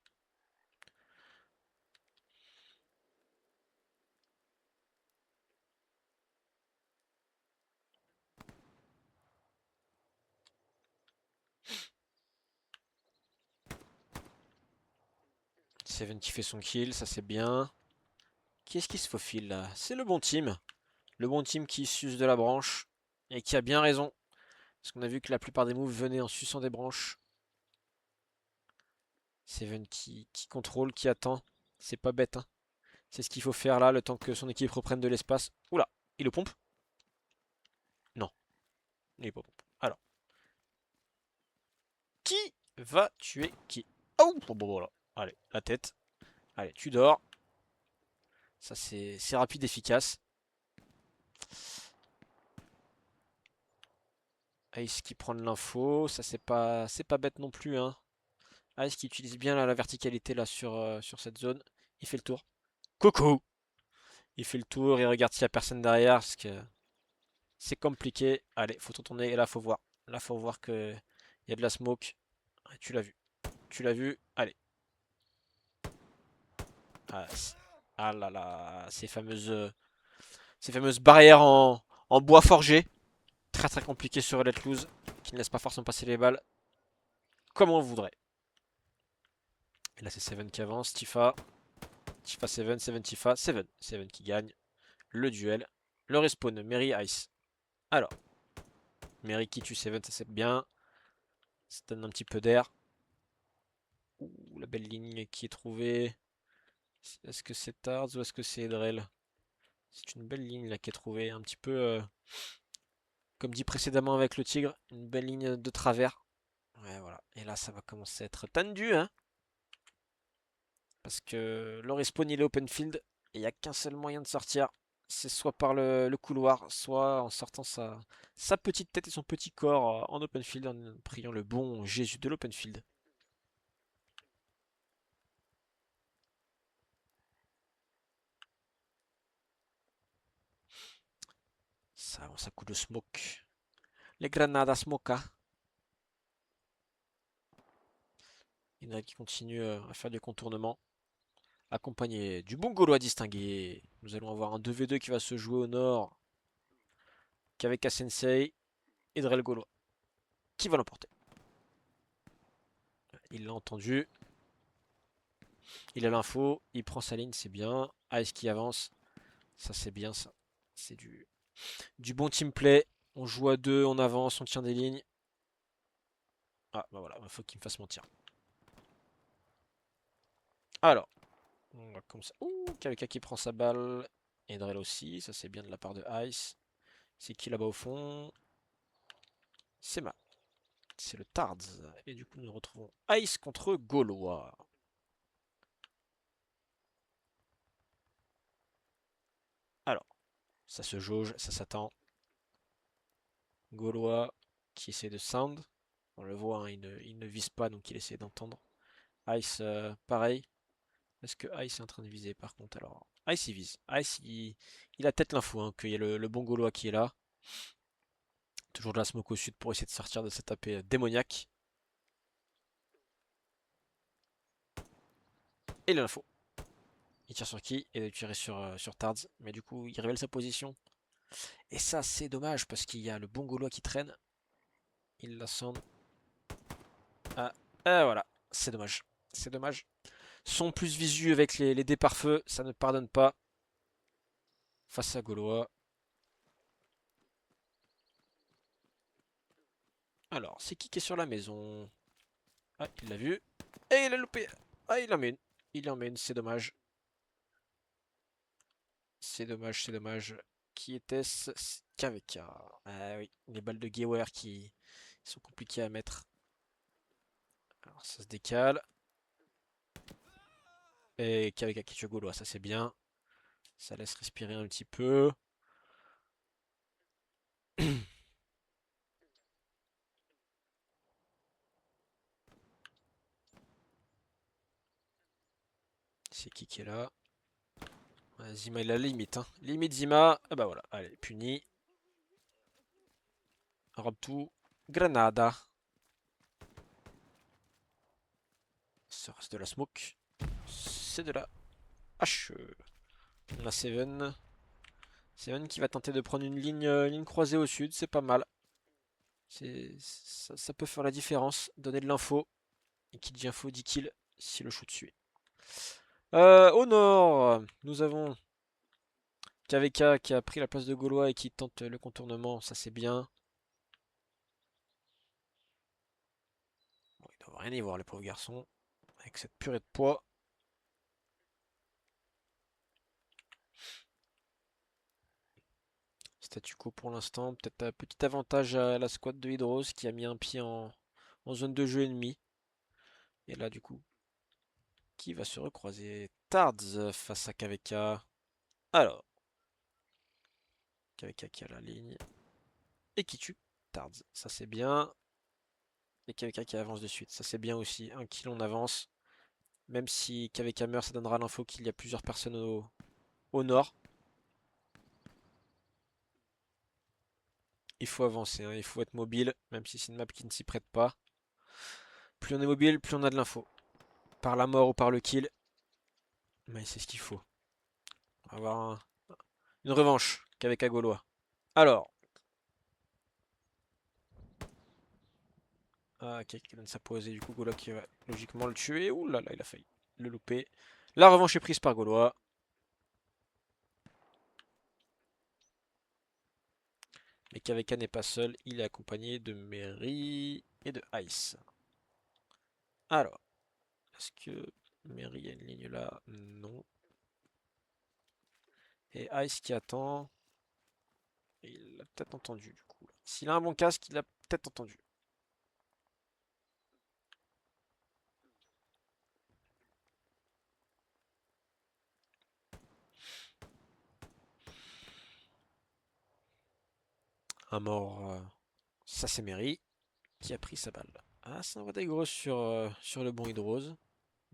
Seven qui fait son kill, ça c'est bien. Qui est-ce qui se faufile là? C'est le bon team. Le bon team qui suce de la branche. Et qui a bien raison. Parce qu'on a vu que la plupart des moves venaient en suçant des branches. Seven qui contrôle, qui attend. C'est pas bête, hein. C'est ce qu'il faut faire là, le temps que son équipe reprenne de l'espace. Oula, il le pompe? Non, il est pas pompe. Alors. Qui va tuer qui? Oh, bon, voilà. Allez, la tête. Allez, tu dors. Ça, c'est rapide, efficace. Ice qui prend de l'info. Ça, c'est pas bête non plus, hein. Ice qui utilise bien la verticalité là sur cette zone. Il fait le tour. Coucou! Il fait le tour, il regarde s'il n'y a personne derrière parce que c'est compliqué. Allez, faut tourner et là faut voir. Là faut voir que il y a de la smoke. Ouais, tu l'as vu. Tu l'as vu. Allez. Ah, ah là là, ces fameuses barrières en bois forgé. Très très compliqué sur Let Loose, qui ne laisse pas forcément passer les balles comme on voudrait. Et là c'est Seven qui avance, Tifa. Tifa Seven, Seven Tifa, Seven. Seven qui gagne le duel. Le respawn, Mary Ice. Alors, Mary qui tue Seven, ça c'est bien. Ça donne un petit peu d'air. Ouh, la belle ligne qui est trouvée. Est-ce que c'est Tards ou est-ce que c'est Edrel? C'est une belle ligne là qui est trouvée. Un petit peu, comme dit précédemment avec le tigre, une belle ligne de travers. Ouais, voilà. Et là, ça va commencer à être tendu, hein. Parce que le respawn, il est open field. Et il n'y a qu'un seul moyen de sortir. C'est soit par le couloir, soit en sortant sa petite tête et son petit corps en open field, en priant le bon Jésus de l'open field. Ça avance à coup de smoke. Les grenades à smoke. Indra qui continue à faire des contournements. Accompagné du bon Gaulois distingué. Nous allons avoir un 2v2 qui va se jouer au nord. Qu'avec Sensei et Drell Gaulois. Qui va l'emporter? Il l'a entendu. Il a l'info. Il prend sa ligne, c'est bien. Ice qui avance. Ça, c'est bien, ça. C'est du bon team play. On joue à deux, on avance, on tient des lignes. Ah, bah voilà, il faut qu'il me fasse mentir. Alors, on va comme ça. Ouh, KVK qui prend sa balle. Et Drell aussi, ça c'est bien de la part de Ice. C'est qui là-bas au fond? C'est Ma. C'est le Tards. Et du coup, nous retrouvons Ice contre Gaulois. Alors, ça se jauge, ça s'attend. Gaulois qui essaie de sound. On le voit, hein, il ne vise pas, donc il essaie d'entendre. Ice, pareil. Est-ce que Ice est en train de viser par contre? Alors, Ice il vise. Ice il a peut-être l'info, hein, qu'il y a le bon Gaulois qui est là. Toujours de la smoke au sud pour essayer de sortir de cette AP démoniaque. Et il a l'info. Il tire sur qui? Il a tiré sur Tards. Mais du coup, il révèle sa position. Et ça, c'est dommage parce qu'il y a le bon Gaulois qui traîne. Il la sonde. Ah, voilà. C'est dommage. C'est dommage. Son plus visu avec les dés par feu, ça ne pardonne pas. Face à Gaulois. Alors, c'est qui est sur la maison? Ah, il l'a vu. Et il a loupé. Ah, il en met une. Il en met une, c'est dommage. C'est dommage, c'est dommage. Qui était-ce? KVK. Ah oui, les balles de Gewehr qui sont compliquées à mettre. Alors, ça se décale. Et KVK qui tue Gaulois, ça c'est bien. Ça laisse respirer un petit peu. C'est qui est là? Ouais, Zima il a la limite, hein. Limite Zima. Ah bah voilà, allez, puni. Robe tout. Grenada. Ça reste de la smoke. C'est de la HE. On a Seven. Seven qui va tenter de prendre une ligne croisée au sud, c'est pas mal. Ça peut faire la différence, donner de l'info. Et qui dit info dit kill si le shoot suit. Au nord, nous avons KVK qui a pris la place de Gaulois et qui tente le contournement, ça c'est bien. Bon, ils doivent rien y voir les pauvres garçons, avec cette purée de poids. Statu quo pour l'instant, peut-être un petit avantage à la squad de Hydros qui a mis un pied en zone de jeu ennemi. Et là, du coup, qui va se recroiser? Tards face à KVK. Alors, KVK qui a la ligne. Et qui tue Tards. Ça, c'est bien. Et KVK qui avance de suite. Ça, c'est bien aussi. Un kill, on avance. Même si KVK meurt, ça donnera l'info qu'il y a plusieurs personnes au nord. Il faut avancer, hein, il faut être mobile, même si c'est une map qui ne s'y prête pas. Plus on est mobile, plus on a de l'info. Par la mort ou par le kill. Mais c'est ce qu'il faut. On va avoir une revanche qu'avec Agolois. Alors. Ah, ok, qui donne sa posée. Du coup, Gaulois qui va logiquement le tuer. Ouh là là, il a failli le louper. La revanche est prise par Gaulois. Mais KVK n'est pas seul. Il est accompagné de Mary et de Ice. Alors. Est-ce que Mary a une ligne là? Non. Et Ice qui attend. Il l'a peut-être entendu du coup. S'il a un bon casque, il l'a peut-être entendu. Un mort, ça c'est Mary qui a pris sa balle. Ah, ça envoie des grosses sur le bon Hydrose.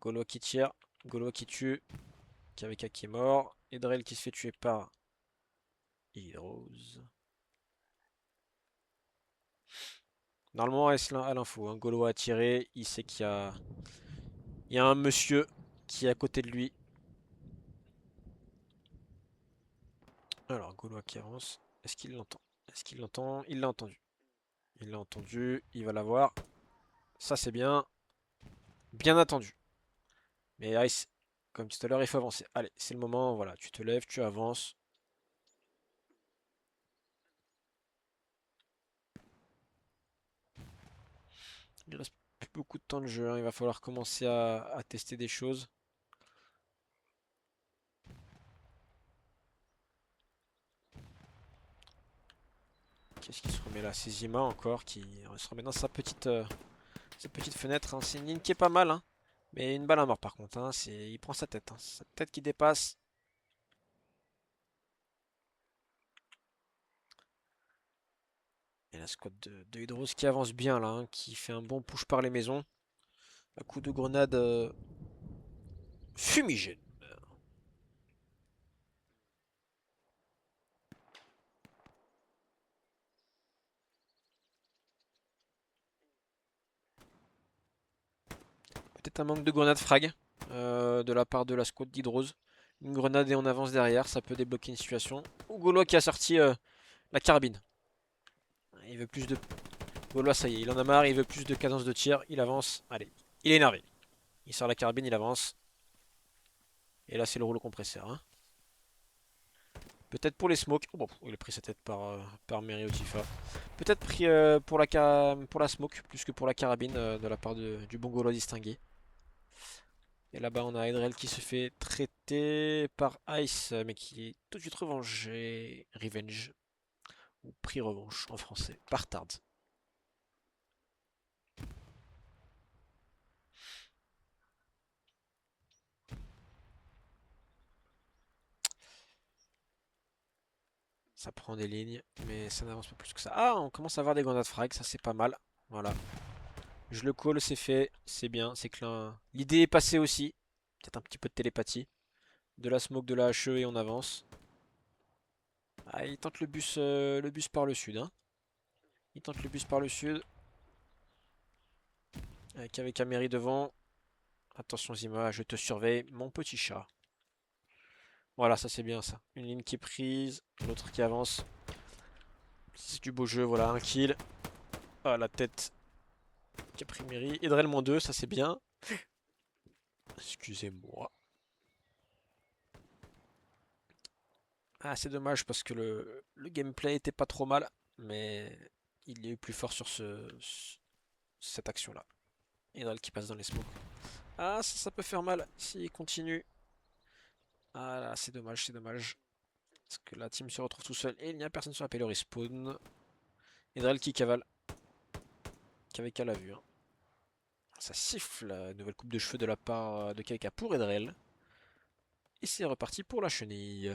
Gaulois qui tire, Gaulois qui tue, KVK qui est mort, Edrel qui se fait tuer par Hydrose. Normalement, S à l'info, hein. Gaulois a tiré, il sait il y a un monsieur qui est à côté de lui. Alors, Gaulois qui avance, est-ce qu'il l'entend? Est-ce qu'il l'entend? Il l'a entendu. Il l'a entendu, il va l'avoir. Ça c'est bien. Bien attendu. Mais Ice, comme tout à l'heure, il faut avancer. Allez, c'est le moment, voilà, tu te lèves, tu avances. Il reste plus beaucoup de temps de jeu, hein. Il va falloir commencer à tester des choses. Qu'est-ce qui se remet là? C'est Zima encore qui se remet dans sa petite fenêtre, hein. C'est une ligne qui est pas mal, hein. Mais une balle à mort par contre, hein. Il prend sa tête, hein. Sa tête qui dépasse. Et la squad de Hydros qui avance bien là, hein, qui fait un bon push par les maisons. Un coup de grenade fumigène. Peut-être un manque de grenade frag de la part de la squad d'Hydrose. Une grenade et on avance derrière, ça peut débloquer une situation. Ou Gaulois qui a sorti la carabine. Il veut plus de... Gaulois, ça y est, il en a marre, il veut plus de cadence de tir, il avance. Allez, il est énervé. Il sort la carabine, il avance. Et là, c'est le rouleau compresseur, hein. Peut-être pour les smokes. Oh, bon, il a pris sa tête par Mary Otifa. Peut-être pris pour la smoke, plus que pour la carabine de la part du bon Gaulois distingué. Et là-bas, on a Edrel qui se fait traiter par Ice, mais qui est tout de suite revengé. Revenge. Ou pris revanche en français. Par Tard. Ça prend des lignes, mais ça n'avance pas plus que ça. Ah, on commence à avoir des grenades frag, ça c'est pas mal. Voilà. Je le call, c'est fait, c'est bien, c'est clair. L'idée est passée aussi. Peut-être un petit peu de télépathie. De la smoke, de la HE et on avance. Ah, il tente le bus par le sud, hein. Il tente le bus par le sud. Avec Améry devant. Attention Zima, je te surveille, mon petit chat. Voilà, ça c'est bien ça. Une ligne qui est prise, l'autre qui avance. C'est du beau jeu, voilà, un kill. Ah, la tête qui a pris Mary. Edrel -2, ça c'est bien. Excusez-moi. Ah, c'est dommage parce que le gameplay était pas trop mal, mais il est eu plus fort sur cette action-là. Edrel qui passe dans les smokes. Ah, ça peut faire mal s'il continue. Ah là, c'est dommage, c'est dommage. Parce que la team se retrouve tout seul et il n'y a personne sur la payload respawn. Edrel qui cavale. Qu'avec à la vue, hein. Ça siffle. Nouvelle coupe de cheveux de la part de Kaika pour Edrel. Et c'est reparti pour la chenille.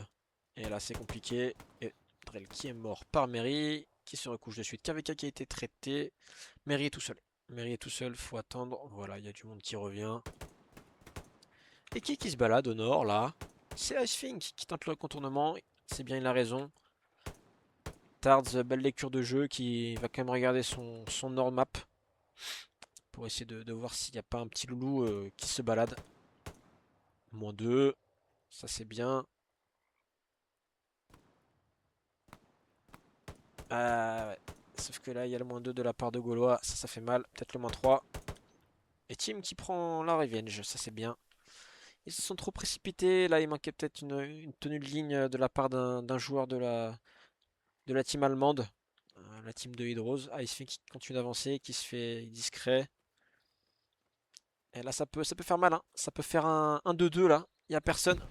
Et là c'est compliqué. Edrel qui est mort par Mary. Qui se recouche de suite. KVK qui a été traité. Mary est tout seul. Mary est tout seul, faut attendre. Voilà, il y a du monde qui revient. Et qui se balade au nord là? C'est Icefink qui tente le contournement. C'est bien, il a raison. Tards, belle lecture de jeu qui va quand même regarder son nord map. Pour essayer de voir s'il n'y a pas un petit loulou qui se balade. -2. Ça c'est bien. Ouais. Sauf que là il y a le -2 de la part de Gaulois. Ça fait mal. Peut-être le -3. Et Team qui prend la revenge. Ça c'est bien. Ils se sont trop précipités. Là il manquait peut-être une tenue de ligne de la part d'un joueur de la team allemande. La team de Hydrose. Icefink qui continue d'avancer. Qui se fait discret. Et là ça peut faire mal. Hein. Ça peut faire un 2-2 là. Il n'y a personne.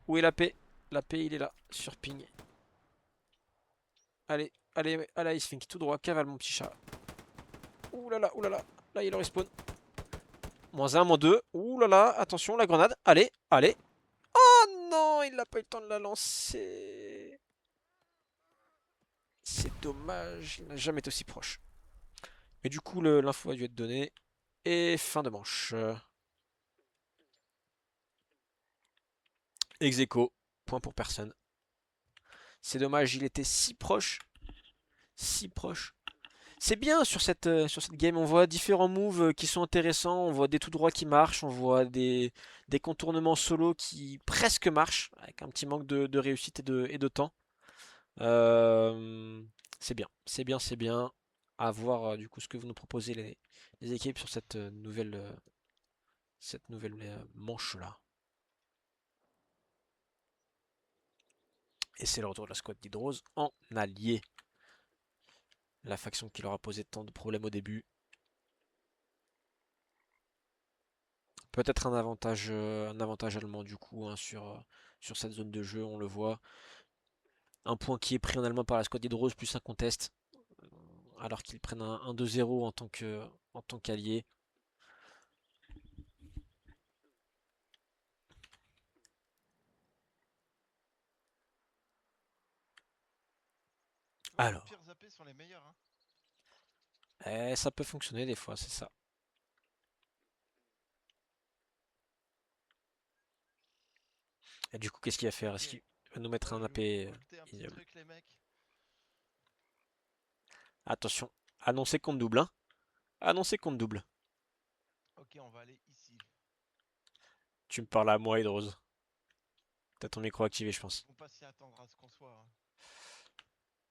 Où est la paix? La paix, il est là, sur ping. Allez, allez, allez, Icefink, tout droit, cavale mon petit chat. Ouh là là, ouh là là, là il est respawn. -1, -2, ouh là là, attention, la grenade, allez, allez. Oh non, il n'a pas eu le temps de la lancer. C'est dommage, il n'a jamais été aussi proche. Mais du coup, l'info a dû être donnée. Et fin de manche. Ex-aequo, point pour personne. C'est dommage, il était si proche. Si proche. C'est bien sur cette game, on voit différents moves qui sont intéressants, on voit des tout droits qui marchent, on voit des contournements solo qui presque marchent, avec un petit manque de réussite et de temps. C'est bien, c'est bien, c'est bien. À voir du coup ce que vous nous proposez les équipes sur cette nouvelle manche là. Et c'est le retour de la squad d'Hydrose en allié. La faction qui leur a posé tant de problèmes au début. Peut-être un avantage allemand du coup hein, sur cette zone de jeu, on le voit. Un point qui est pris en allemand par la squad d'Hydrose plus un contest. Alors qu'ils prennent un 2-0 en tant qu'allié. Ouais, Alors. les pires zappés sont les meilleurs. Hein. Ça peut fonctionner des fois, c'est ça. Et du coup, qu'est-ce qu'il va faire? Est-ce qu'il va nous mettre un AP ignoble? Truc, les mecs. Attention, annoncez compte double. Hein. Annoncez compte double. Ok, on va aller ici. Tu me parles à moi, Hydrose. T'as ton micro activé, je pense. On va pas s'y attendre à ce qu'on soit. Hein.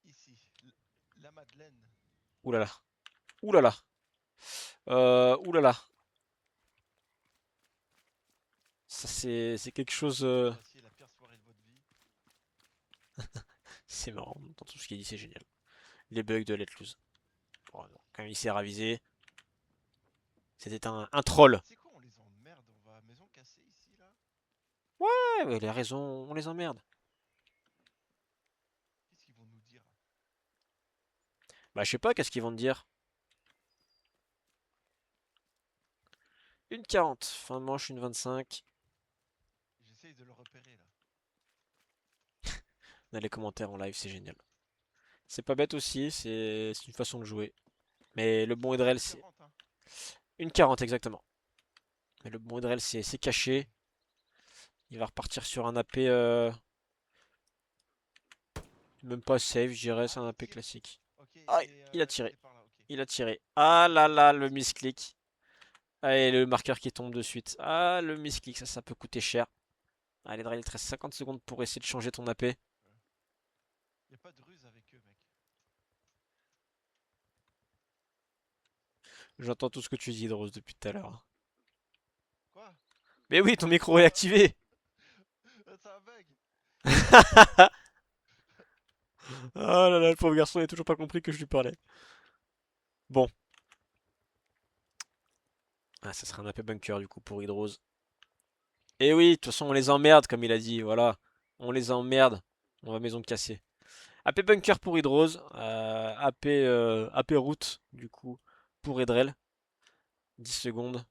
Ici, la Madeleine. Ouh là là. Ouh là là. Ouh là là. Ça, c'est quelque chose. Passez la pire soirée de votre vie. C'est marrant. Dans tout ce qu'il dit, c'est génial. Les bugs de Let Loose. Bon, non, quand même, il s'est ravisé. C'était un troll. C'est quoi, on les emmerde? On va à maison cassée ici, là? Ouais, ouais, il a raison. On les emmerde. Qu'est-ce qu'ils vont nous dire? Bah, je sais pas, qu'est-ce qu'ils vont te dire? 1,40. Fin de manche, 1,25. J'essaye de le repérer, là. Dans les commentaires en live, c'est génial. C'est pas bête aussi, c'est une façon de jouer. Mais le bon Edrel, c'est 40, hein. 1,40 exactement. Mais le bon Edrel, c'est caché. Il va repartir sur un AP. Même pas safe, je dirais, c'est un AP classique. Okay, Ah, il a tiré. par là, okay. Il a tiré. Ah là là, le misclick. Ah, et le marqueur qui tombe de suite. Ah, le misclick, ça peut coûter cher. Allez, Edrel, il te reste 50 secondes pour essayer de changer ton AP. Y a pas de ruse avec eux, mec. J'entends tout ce que tu dis, Drose, depuis tout à l'heure. Quoi? Mais oui, ton micro est activé. C'est un bug. Ah là là, le pauvre garçon, il a toujours pas compris que je lui parlais. Bon. Ah, ça sera un AP bunker du coup pour Hydrose. Et oui, de toute façon, on les emmerde, comme il a dit. Voilà. On les emmerde. On va maison cassée. AP bunker pour Hydrose. AP route, du coup, pour Edrel. 10 secondes.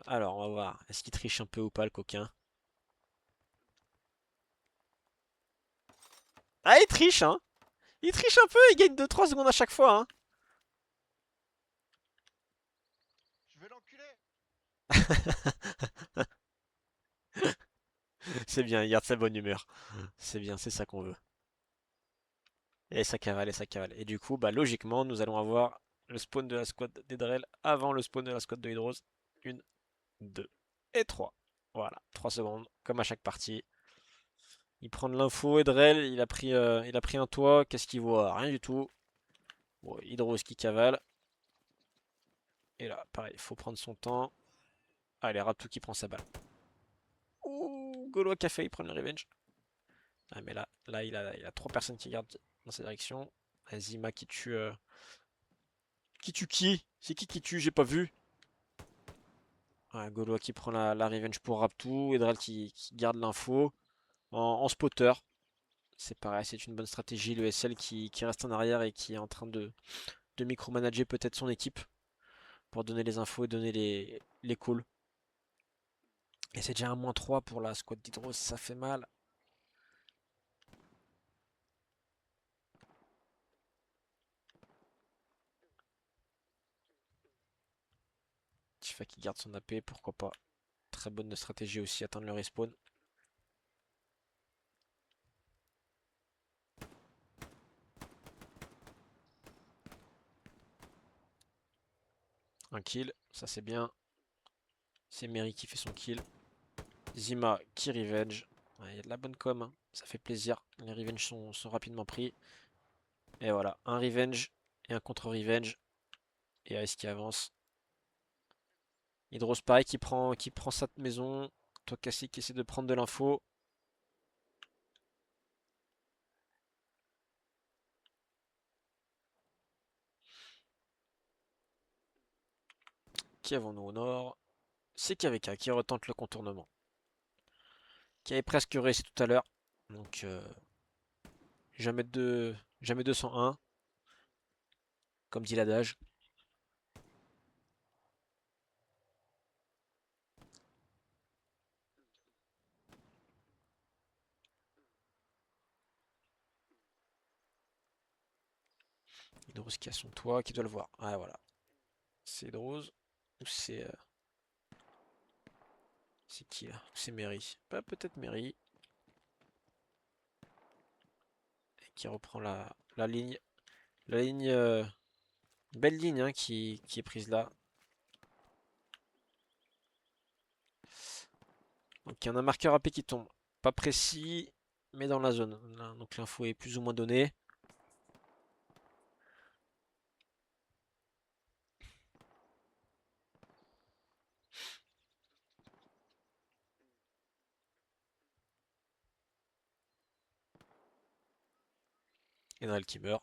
Alors, on va voir. Est-ce qu'il triche un peu ou pas, le coquin? Ah, il triche, hein! Il triche un peu, il gagne 2-3 secondes à chaque fois, hein! Je vais l'enculer. C'est bien, il garde sa bonne humeur. C'est bien, c'est ça qu'on veut. Et ça cavale, et ça cavale. Et du coup, bah, logiquement, nous allons avoir le spawn de la squad d'Edrel avant le spawn de la squad de Hydros. 1, 2 et 3. Voilà, 3 secondes, comme à chaque partie. Il prend de l'info, Edrel, il a pris un toit, qu'est-ce qu'il voit? Rien du tout. Bon, Hydros qui cavale. Et là, pareil, il faut prendre son temps. Allez, Raptou qui prend sa balle. Ouh, Golo qui a failli prendre le revenge. Ah, mais là il a 3 personnes qui regardent dans sa direction. Zima qui tue. Qui tue qui? C'est qui tue? J'ai pas vu. Ouais, Golo qui prend la revenge pour Raptou. Edrel qui garde l'info en spotter. C'est pareil, c'est une bonne stratégie. Le SL qui reste en arrière et qui est en train de micromanager peut-être son équipe pour donner les infos et donner les calls. Et c'est déjà un -3 pour la squad d'Hydros, ça fait mal. Tifa qui garde son AP, pourquoi pas. Très bonne stratégie aussi, attendre le respawn. Un kill, ça c'est bien. C'est Mary qui fait son kill. Zima qui revenge. Il y a de la bonne com, hein. Ça fait plaisir. Les revenge sont rapidement pris. Et voilà, un revenge et un contre-revenge. Et Ice qui avance. Hydros pareil qui prend sa maison. Tokasi qui essaie de prendre de l'info. Qui avons-nous au nord? C'est KVK qui retente le contournement. Qui avait presque réussi tout à l'heure. Donc jamais 201. Comme dit l'adage. Hydros qui a son toit, qui doit le voir. Ah voilà. C'est Hydros. Ou c'est qui là? C'est Mary. Pas peut-être Mary. Qui reprend la ligne. La ligne. Belle ligne hein, qui est prise là. Donc il y a un marqueur AP qui tombe. Pas précis, mais dans la zone. Là, donc l'info est plus ou moins donnée. Enrel qui meurt.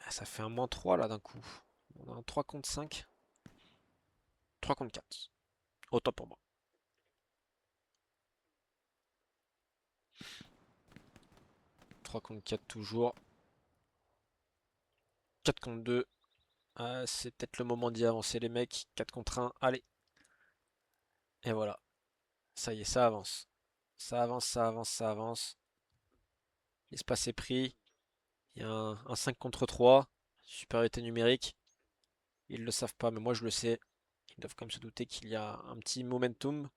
Ah, ça fait un -3 là d'un coup. On a un 3 contre 5. 3 contre 4. Autant pour moi. 3 contre 4 toujours. 4 contre 2. Ah, c'est peut-être le moment d'y avancer les mecs. 4 contre 1. Allez. Et voilà. Ça y est, ça avance. Ça avance, ça avance, ça avance. L'espace est pris. Il y a un 5 contre 3. Supériorité numérique. Ils le savent pas, mais moi je le sais. Ils doivent quand même se douter qu'il y a un petit momentum.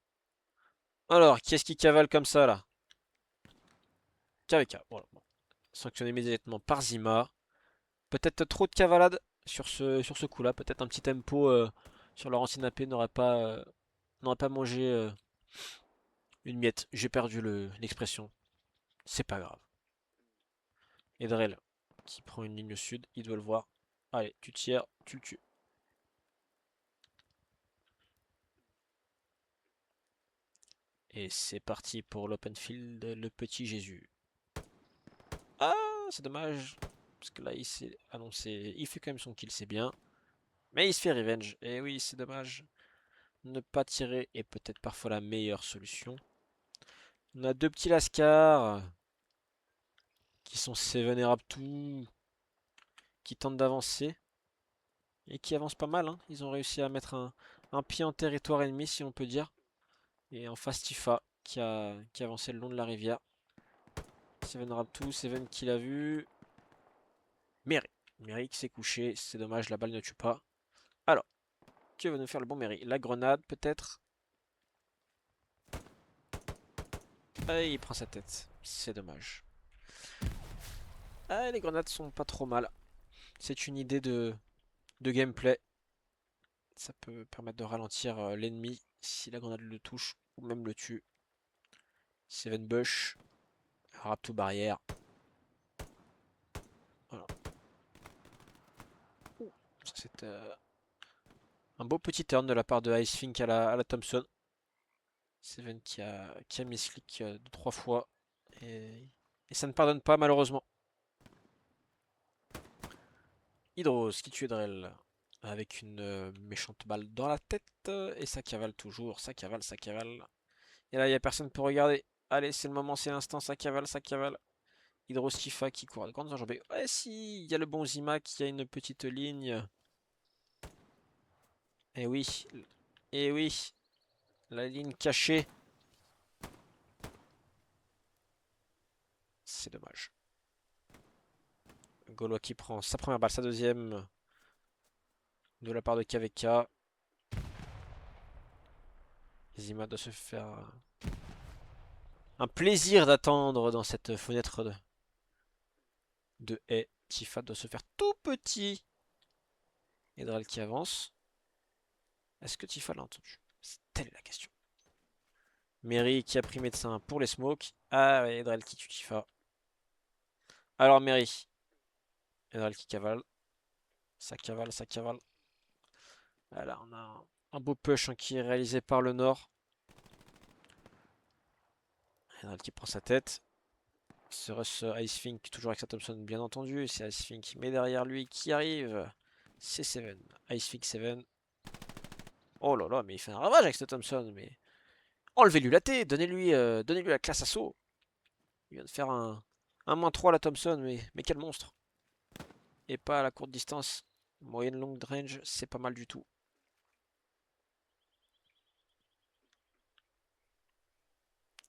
Alors, qui est-ce qui cavale comme ça là? KVK. Voilà. Bon. Sanctionné immédiatement par Zima. Peut-être trop de cavalade sur ce coup-là. Peut-être un petit tempo sur leur ancienne AP n'aurait pas mangé une miette. J'ai perdu l'expression. C'est pas grave. Edrel qui prend une ligne sud. Il doit le voir. Allez, tu tires, tu le tues. Et c'est parti pour l'open field, le petit Jésus. Ah, c'est dommage. Parce que là, il s'est annoncé. Il fait quand même son kill, c'est bien. Mais il se fait revenge. Et oui, c'est dommage. Ne pas tirer est peut-être parfois la meilleure solution. On a deux petits lascars qui sont Seven et Raptou qui tentent d'avancer. et qui avance pas mal, hein. Ils ont réussi à mettre un pied en territoire ennemi, si on peut dire. Et en face, Tifa qui avançait le long de la rivière. Seven Raptou, Seven qui l'a vu. Mary. Mary qui s'est couché, c'est dommage, la balle ne tue pas. Alors, qui va nous faire le bon Mary? La grenade, peut-être? Ah, il prend sa tête, c'est dommage. Ah, les grenades sont pas trop mal. C'est une idée de gameplay. Ça peut permettre de ralentir l'ennemi si la grenade le touche ou même le tue. Seven Bush, Raptou barrière. Voilà. Ça c'est un beau petit turn de la part de Ice Fink à la Thompson. Seven qui a mis slick 3 fois et ça ne pardonne pas malheureusement. Hydros qui tue Drell avec une méchante balle dans la tête et ça cavale toujours, ça cavale, ça cavale. Et là il n'y a personne pour regarder. Allez, c'est le moment, c'est l'instant, ça cavale, ça cavale. Hydros Tifa qui court à de grandes enjambées. Ouais, si, il y a le bon Zima qui a une petite ligne. Et oui, et oui, la ligne cachée. C'est dommage. Gaulois qui prend sa première balle, sa deuxième de la part de KVK. Zima doit se faire un plaisir d'attendre dans cette fenêtre de haie. Tifa doit se faire tout petit. Edrel qui avance. Est-ce que Tifa l'a entendu? Telle est la question. Mary qui a pris médecin pour les smokes. Ah ouais, Edrel qui tue Tifa. Alors Mary. Edrel qui cavale. Ça cavale, ça cavale. Voilà, on a un beau push hein, qui est réalisé par le Nord. Edrel qui prend sa tête. Serait-ce Icefink toujours avec sa Thompson bien entendu. C'est Icefink mais derrière lui qui arrive. C'est Seven. Icefink Seven. Oh là là, mais il fait un ravage avec ce Thompson. Mais enlevez-lui la T, donnez-lui la classe assaut. Il vient de faire un -3 à la Thompson, mais quel monstre. Et pas à la courte distance. Moyenne longue range, c'est pas mal du tout.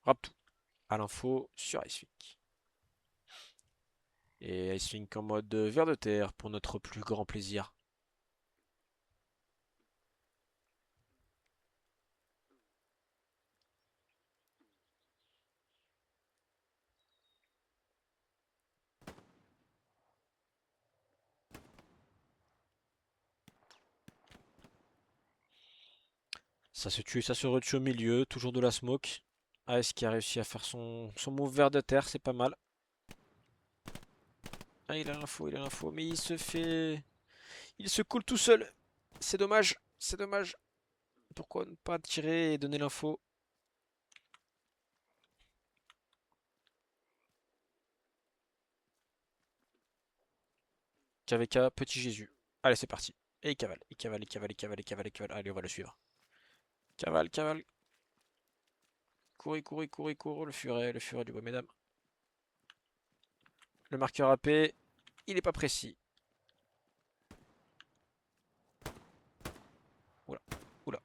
Raptou à l'info sur Icefink. Et Icefink en mode ver de terre pour notre plus grand plaisir. Ça se tue, ça se retue au milieu, toujours de la smoke. AS qui a réussi à faire son move vers de terre, c'est pas mal. Ah, il a l'info, mais il se fait... Il se coule tout seul. C'est dommage, c'est dommage. Pourquoi ne pas tirer et donner l'info? KVK, petit Jésus. Allez, c'est parti. Et il cavale, il cavale, il cavale, il cavale, il cavale, il cavale. Allez, on va le suivre. Cavale, cavale. Courez, courez, courez, courez. Le furet du bois, mesdames. Le marqueur AP, il est pas précis. Oula, oula.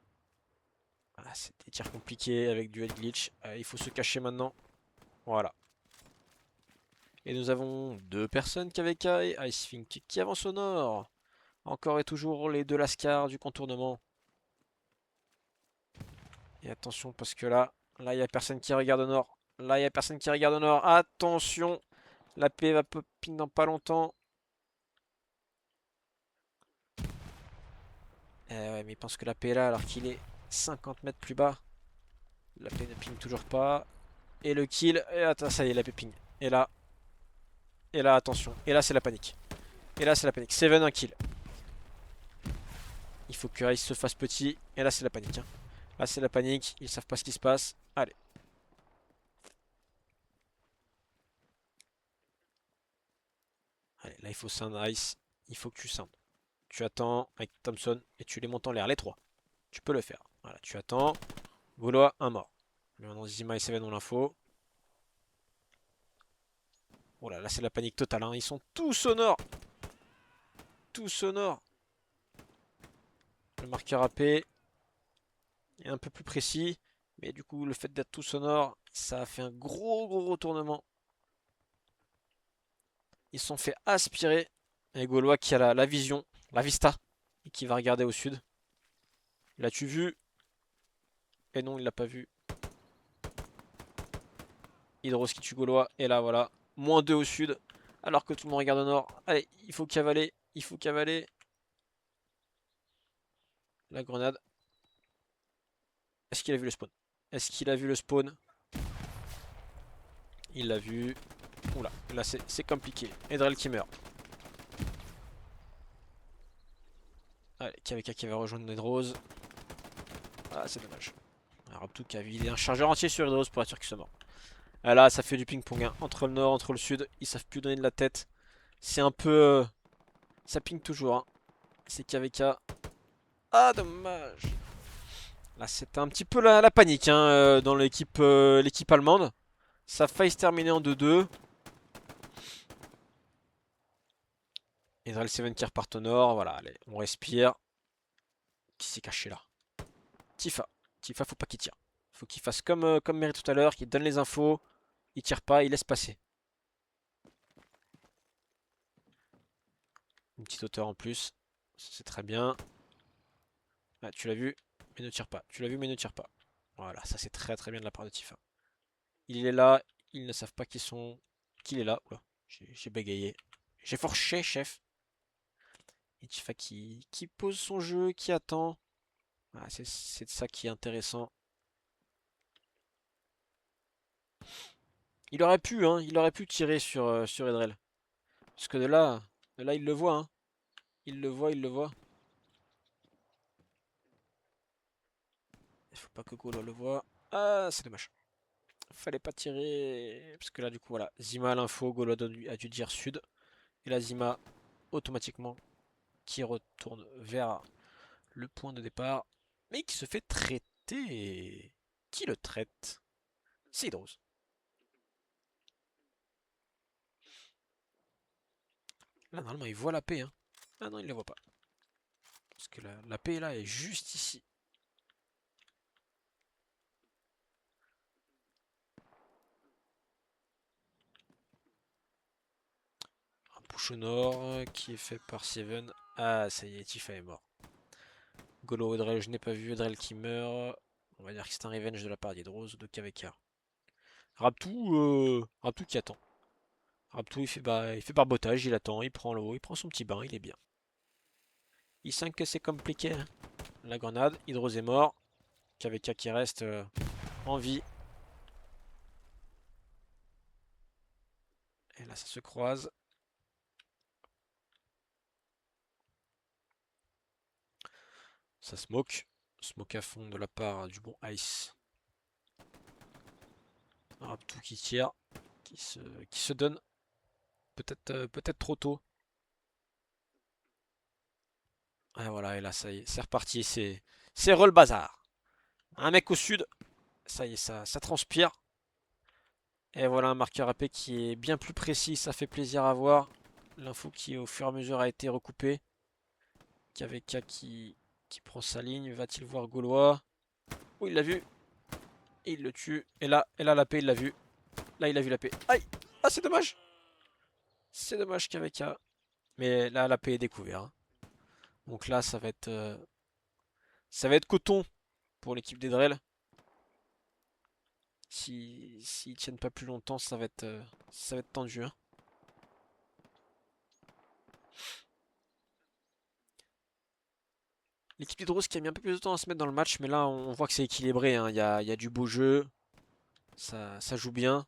Ah, c'est des tirs compliqués avec du head glitch. Il faut se cacher maintenant. Voilà. Et nous avons deux personnes KVK et Icefink qui avancent au nord. Encore et toujours les deux Lascar du contournement. Et attention parce que là il n'y a personne qui regarde au nord. Là, il n'y a personne qui regarde au nord. Attention, la paix va popine dans pas longtemps. Ouais, mais il pense que la paix est là alors qu'il est 50 mètres plus bas. La paix ne ping toujours pas. Et le kill. Et attends, ça y est, la paix ping. Et là, attention. Et là, c'est la panique. Et là, c'est la panique. Seven, un kill. Il faut que Ice se fasse petit. Et là, c'est la panique. Hein. Là, c'est la panique. Ils savent pas ce qui se passe. Allez. Allez, là, il faut sound Ice. Il faut que tu sound. Tu attends avec Thompson et tu les montes en l'air, les trois. Tu peux le faire. Voilà, tu attends. Gaulois, un mort. Mais maintenant, Zima et Seven ont l'info. Oh là, là, c'est la panique totale. Hein. Ils sont tous au nord. Tous au nord. Le marqueur AP est un peu plus précis. Mais du coup, le fait d'être tout sonore, ça a fait un gros retournement. Ils se sont fait aspirer. Et Gaulois qui a la vision, la vista, et qui va regarder au sud. L'as-tu vu? Et non, il l'a pas vu. Hydros qui tue Gaulois. Et là, voilà. -2 au sud. Alors que tout le monde regarde au nord. Allez, il faut cavaler. Il faut cavaler. La grenade. Est-ce qu'il a vu le spawn? Est-ce qu'il a vu le spawn? Il l'a vu. Oula, là c'est compliqué. Edrel qui meurt. Allez, KVK qui va rejoindre Hydros. Ah, c'est dommage. Alors, tout cas, il est un chargeur entier sur Hydros pour être sûr qu'il soit mort. Ah, là, ça fait du ping-pong. Hein. Entre le nord, entre le sud. Ils savent plus donner de la tête. C'est un peu. Ça ping toujours. Hein. C'est KVK. Ah, dommage. Là, c'était un petit peu la panique hein, dans l'équipe allemande. Ça a failli se terminer en 2-2. Ezreal 7 qui repart au nord. Voilà, allez, on respire. Qui s'est caché là? Tifa. Tifa, faut pas qu'il tire. Faut qu'il fasse comme Mary tout à l'heure, qu'il donne les infos. Il tire pas, il laisse passer. Une petite hauteur en plus. C'est très bien. Ah, tu l'as vu, mais ne tire pas. Tu l'as vu, mais ne tire pas. Voilà, ça c'est très bien de la part de Tifa. Il est là, ils ne savent pas qu'il est là. Oula, j'ai bégayé. J'ai forché, chef. Et Tifa qui pose son jeu, qui attend. Ah, c'est ça qui est intéressant. Il aurait pu tirer sur Edrel. Parce que de là, il le voit, hein. Il le voit, il le voit. Il faut pas que Golo le voit. Ah, c'est dommage. Fallait pas tirer. Parce que là, du coup, voilà. Zima à l'info, Golo a dû dire sud. Et là, Zima, automatiquement, qui retourne vers le point de départ. Mais qui se fait traiter. Qui le traite? C'est Hydros. Là, normalement, il voit la paix, hein. Ah non, il ne la voit pas. Parce que la paix, là, est juste ici. Un push au nord qui est fait par Seven. Ah, ça y est, Tifa est mort. Golo Edrel, je n'ai pas vu Edrel qui meurt. On va dire que c'est un revenge de la part d'Hydros ou de KVK. Raptou qui attend. Raptou il fait barbotage, il attend, il prend l'eau, il prend son petit bain, il est bien. Il sent que c'est compliqué. Hein. La grenade, Hydros est mort. KVK qui reste en vie. Et là ça se croise. Ça smoke. Smoke à fond de la part du bon Ice. Raptou qui tire. Qui se donne. Peut-être trop tôt. Ah voilà, et là ça y est, c'est reparti, c'est re le bazar. Un mec au sud, ça y est, ça transpire. Et voilà un marqueur AP qui est bien plus précis, ça fait plaisir à voir. L'info qui au fur et à mesure a été recoupée. KVK qui prend sa ligne, va-t-il voir Gaulois? Oh il l'a vu, et il le tue. Et là l'AP il l'a vu. Là il a vu l'AP. Aïe! Ah c'est dommage! C'est dommage KVK. Mais là l'AP est découvert. Hein. Donc là ça va être coton pour l'équipe d'Edrel. S'ils tiennent pas plus longtemps, ça va être tendu. Hein. L'équipe d'Hydros qui a mis un peu plus de temps à se mettre dans le match, mais là on voit que c'est équilibré. Hein. Il y a du beau jeu, ça joue bien.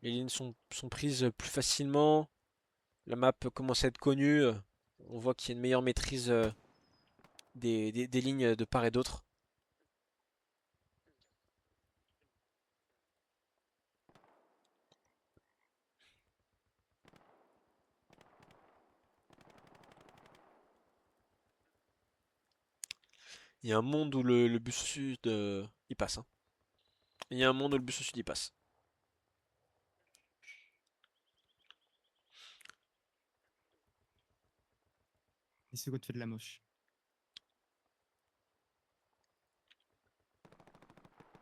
Les lignes sont prises plus facilement. La map commence à être connue. On voit qu'il y a une meilleure maîtrise des lignes de part et d'autre. Il y a un monde où le bus au sud il passe. Hein. Il y a un monde où le bus au sud il passe. Et ce fait de la moche.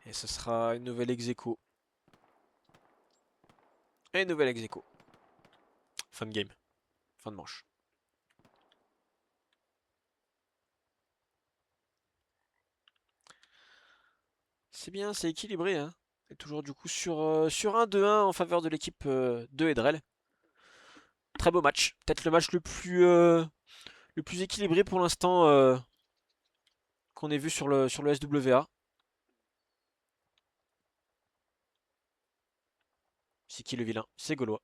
Et ce sera une nouvelle ex-aequo. Et une nouvelle ex-aequo. Fin de game. Fin de manche. C'est bien, c'est équilibré, hein. Et toujours du coup sur un 2-1 en faveur de l'équipe de Edrel. Très beau match. Peut-être le plus équilibré pour l'instant qu'on ait vu sur le SWA. C'est qui le vilain? C'est Gaulois.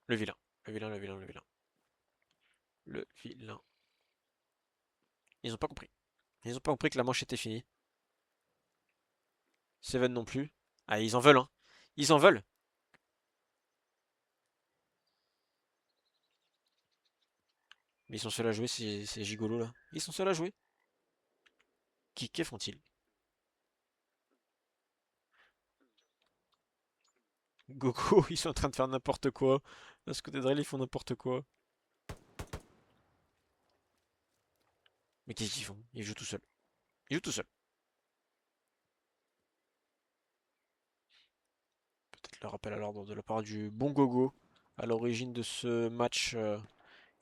Le vilain. Le vilain, le vilain, le vilain. Le vilain. Ils ont pas compris. Ils ont pas compris que la manche était finie. Seven non plus. Ah, ils en veulent, hein. Ils en veulent. Mais ils sont seuls à jouer, ces gigolos là. Ils sont seuls à jouer. Que font-ils? Goku, ils sont en train de faire n'importe quoi. Là, ce côté drill, ils font n'importe quoi. Mais qu'est-ce qu'ils font? Ils jouent tout seuls. Ils jouent tout seuls. Peut-être le rappel à l'ordre de la part du bon Gogo à l'origine de ce match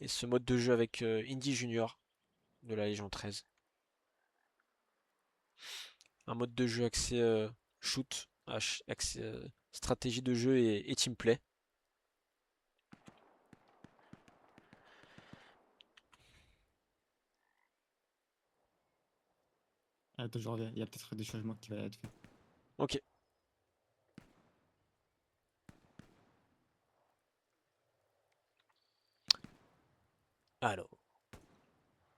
et ce mode de jeu avec Indy Junior de la Légion 13. Un mode de jeu axé shoot, axé stratégie de jeu et teamplay. Attends, je reviens. Il y a peut-être des changements qui vont être faits. Ok. Alors,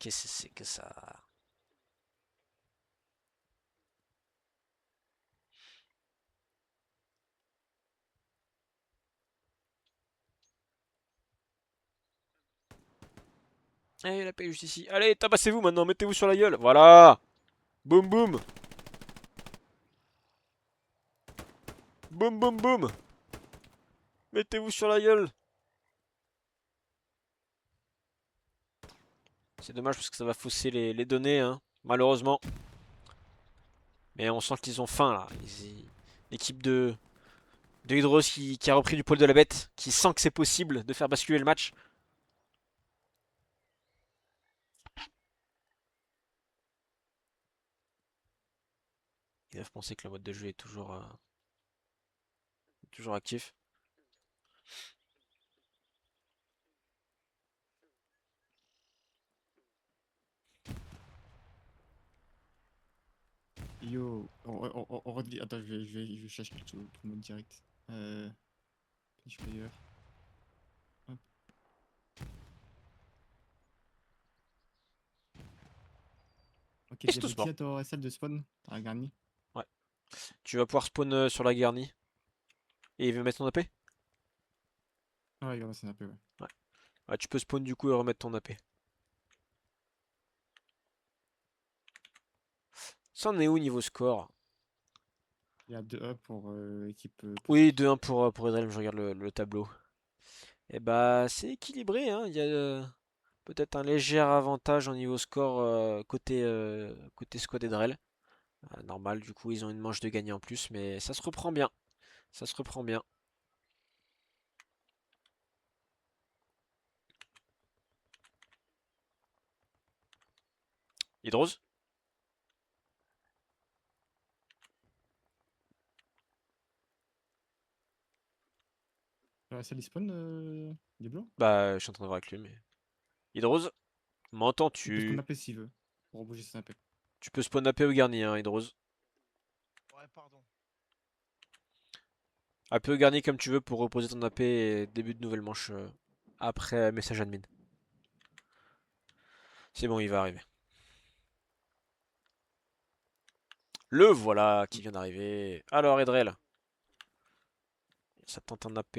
qu'est-ce que c'est que ça? Allez, la paix juste ici. Allez, tabassez-vous maintenant, mettez-vous sur la gueule. Voilà. Boum boum. Boum boum boum. Mettez-vous sur la gueule. C'est dommage parce que ça va fausser les données, hein, malheureusement. Mais on sent qu'ils ont faim là. L'équipe de Hydros qui a repris du poil de la bête, qui sent que c'est possible de faire basculer le match. Ils doivent penser que le mode de jeu est toujours actif. Yo, on redit. Attends, je vais chercher tout le mode direct. Finish player. Hop. Ok, Et c'est tout t'avais sport. dit à ta salle de spawn, t'as garni. Ouais. Tu vas pouvoir spawn sur la garnie. Et il veut mettre ton AP? Ouais, il va passer un peu, ouais. Ouais. Ouais, tu peux spawn du coup et remettre ton AP. Ça en est où niveau score? Il y a 2 up pour équipe. Oui, 2-1 pour Edrem, je regarde le tableau. Et bah c'est équilibré, hein. Il y a peut-être un léger avantage au niveau score côté squad Edrel. Normal, du coup ils ont une manche de gagner en plus, mais ça se reprend bien. Ça se reprend bien. Hydrose? La salle de spawn, Diablo? Bah je suis en train de voir avec lui, mais. Hydrose? Il peut spawn M'entends-tu? AP s'il veut, pour bouger son AP. Tu peux spawn AP au garni, hein, Hydrose. Ouais, pardon. AP au garni comme tu veux pour reposer ton AP et début de nouvelle manche après message admin. C'est bon, il va arriver. Le voilà qui vient d'arriver. Alors Edrel, ça tente un AP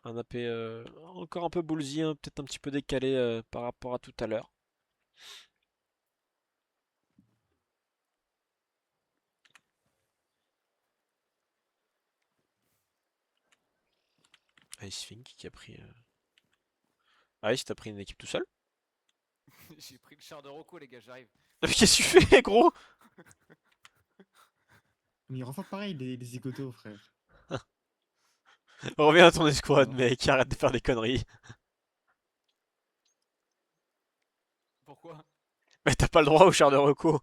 encore un peu bullsy, hein, peut-être un petit peu décalé par rapport à tout à l'heure. Ice Fink qui a pris. Ice, t'as pris une équipe tout seul? J'ai pris le char de Rocco, les gars, j'arrive. Mais qu'est-ce que tu fais, gros? Mais ils refont pareil, les zigotos, frère. Reviens à ton escouade, Non. mec, arrête de faire des conneries. Pourquoi? Mais t'as pas le droit au char de reco.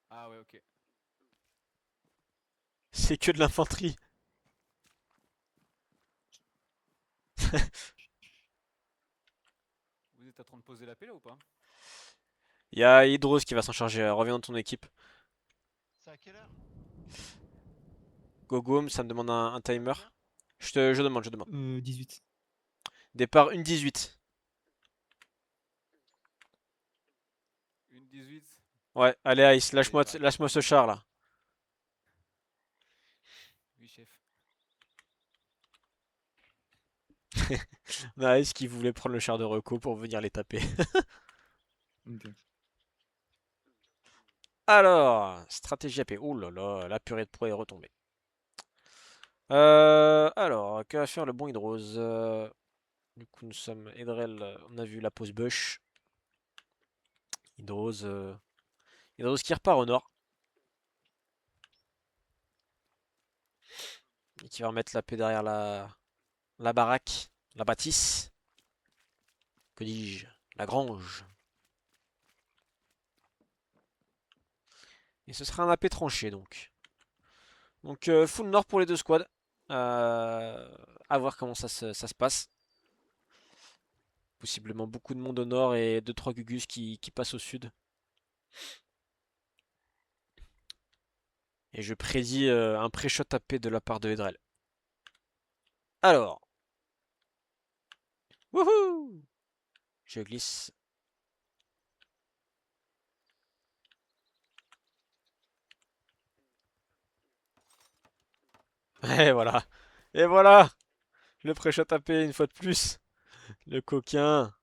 Ah ouais, ok. C'est que de l'infanterie. Vous êtes en train de poser la paix là ou pas? Il y a Hydros qui va s'en charger. Reviens dans ton équipe. C'est à quelle heure? Gogoum, ça me demande un timer. Combien? Je demande, je demande. 18. Départ 1:18. Une 18. Ouais, allez Ice, lâche-moi j'arrive. lâche-moi ce char là. Oui, chef. On a Ice qui voulait prendre le char de reco pour venir les taper. Ok. Alors, stratégie AP. Ouh là là, la purée de pro est retombée. Alors, que va faire le bon Hydrose? Du coup, nous sommes Edrel, on a vu la pause Bush. Hydrose, Hydrose qui repart au nord. Et qui va remettre la paix derrière la baraque, la bâtisse. Que dis-je? La grange. Et ce sera un AP tranché donc. Donc full nord pour les deux squads. À voir comment ça se passe. Possiblement beaucoup de monde au nord et 2-3 Gugus qui passent au sud. Et je prédis un pré-shot AP de la part de Edrel. Alors. Wouhou! Je glisse. Et voilà. Et voilà. Le pré-shot AP une fois de plus. Le coquin.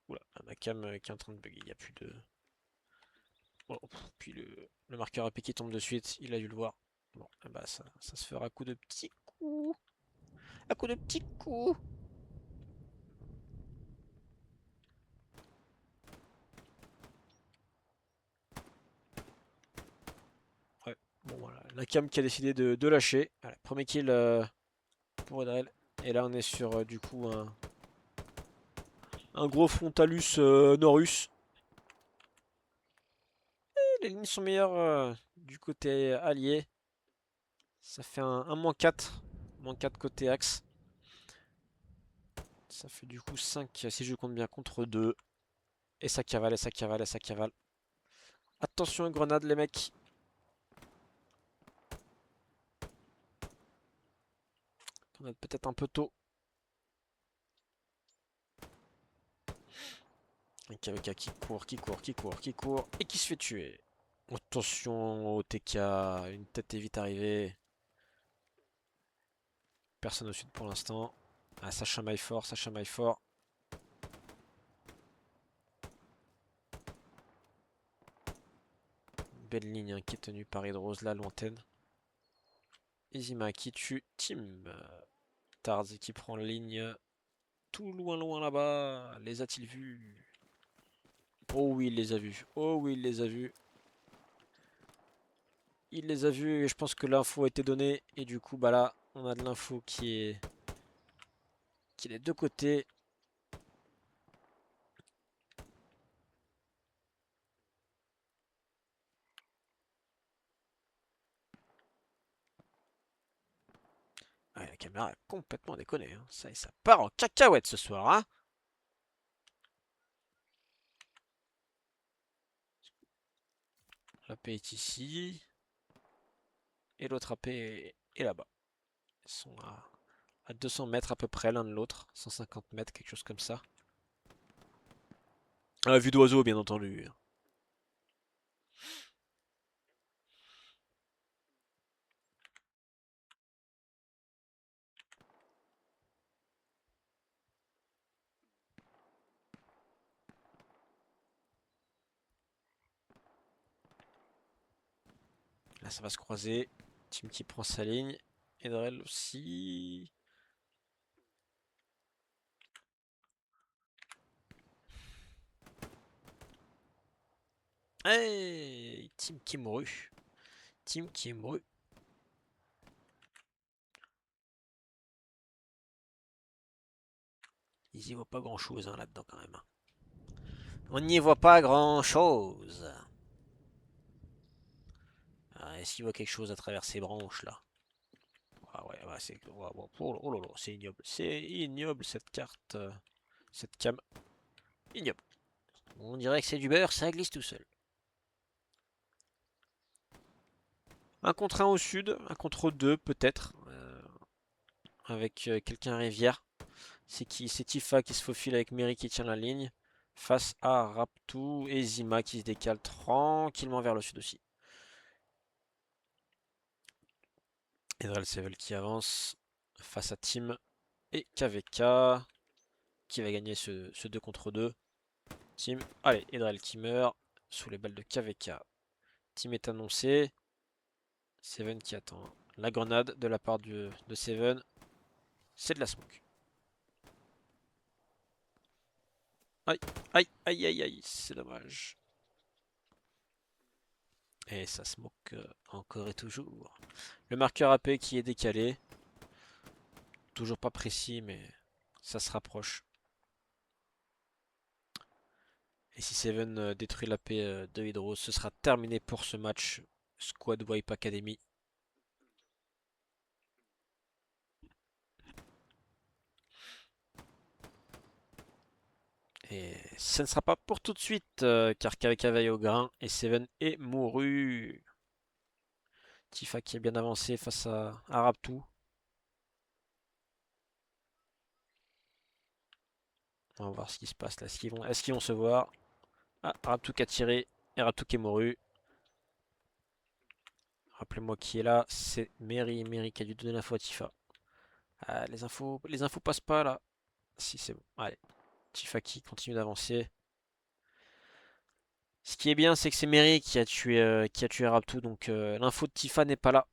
Oula, ma cam qui est en train de bugger. Il n'y a plus de... Oh, puis le marqueur AP qui tombe de suite. Il a dû le voir. Bon, eh bah ça se fera à coup de petits coups. À coup de petits coups. Ouais, bon voilà. La cam qui a décidé de lâcher. Voilà, premier kill pour Edrel. Et là on est sur du coup un gros frontalus Norus. Et les lignes sont meilleures du côté allié. Ça fait un -4. -4 côté axe. Ça fait du coup 5 si je compte bien contre 2. Et ça cavale, et ça cavale, et ça cavale. Attention aux grenades les mecs. Grenade peut-être un peu tôt. Un KVK qui court, qui court, qui court, qui court. Et qui se fait tuer. Attention au TK. Une tête est vite arrivée. Personne au sud pour l'instant. Ah, ça chamaille fort, ça chamaille fort. Belle ligne hein, qui est tenue par Hydrose, la lointaine. Izima qui tue Tim. Tarz qui prend ligne tout loin loin là-bas. Les a-t-il vus? Oh oui, il les a vus. Oh oui, il les a vus. Il les a vus et je pense que l'info a été donnée. Et du coup, bah là, on a de l'info qui est des deux côtés. Ouais, la caméra a complètement déconné. Hein. Ça part en cacahuète ce soir. Hein. L'AP est ici. Et l'autre AP est là-bas. Ils sont à 200 mètres à peu près l'un de l'autre. 150 mètres, quelque chose comme ça. À vue d'oiseau, bien entendu. Là, ça va se croiser. Team qui prend sa ligne. Edrel aussi. Hey, Team Kimru. Team Kimru. Ils y voient pas grand chose hein, là-dedans quand même. On n'y voit pas grand chose. Ah, est-ce qu'il voit quelque chose à travers ces branches là? Ah ouais, ouais, c'est oh là là, c'est ignoble. C'est ignoble cette carte. Cette cam. Ignoble. On dirait que c'est du beurre, ça glisse tout seul. Un contre un au sud, un contre deux peut-être. Avec quelqu'un à Rivière. C'est qui? C'est Tifa qui se faufile avec Mary qui tient la ligne. Face à Raptou et Zima qui se décale tranquillement vers le sud aussi. Edrel Sevel qui avance face à Tim et KVK qui va gagner ce 2 contre 2. Tim, allez, Edrel qui meurt sous les balles de KVK. Tim est annoncé. Seven qui attend la grenade de la part de Seven. C'est de la smoke. Aïe, aïe, aïe, aïe, aïe, c'est dommage. Et ça smoke encore et toujours. Le marqueur AP qui est décalé. Toujours pas précis, mais ça se rapproche. Et si Seven détruit l'AP de Hydro, ce sera terminé pour ce match Squad Wipe Academy. Et ce ne sera pas pour tout de suite, car KVK veille au grain et Seven est mouru. Tifa qui est bien avancé face à Raptou. On va voir ce qui se passe là. Est-ce qu'ils vont se voir? Ah, Raptou qui a tiré et Raptou qui est mouru. Rappelez-moi qui est là, c'est Mary. Mary qui a dû donner l'info à Tifa. Ah, les infos passent pas là. Si c'est bon, allez. Tifa qui continue d'avancer. Ce qui est bien, c'est que c'est Mary qui a tué Raptou, donc l'info de Tifa n'est pas là.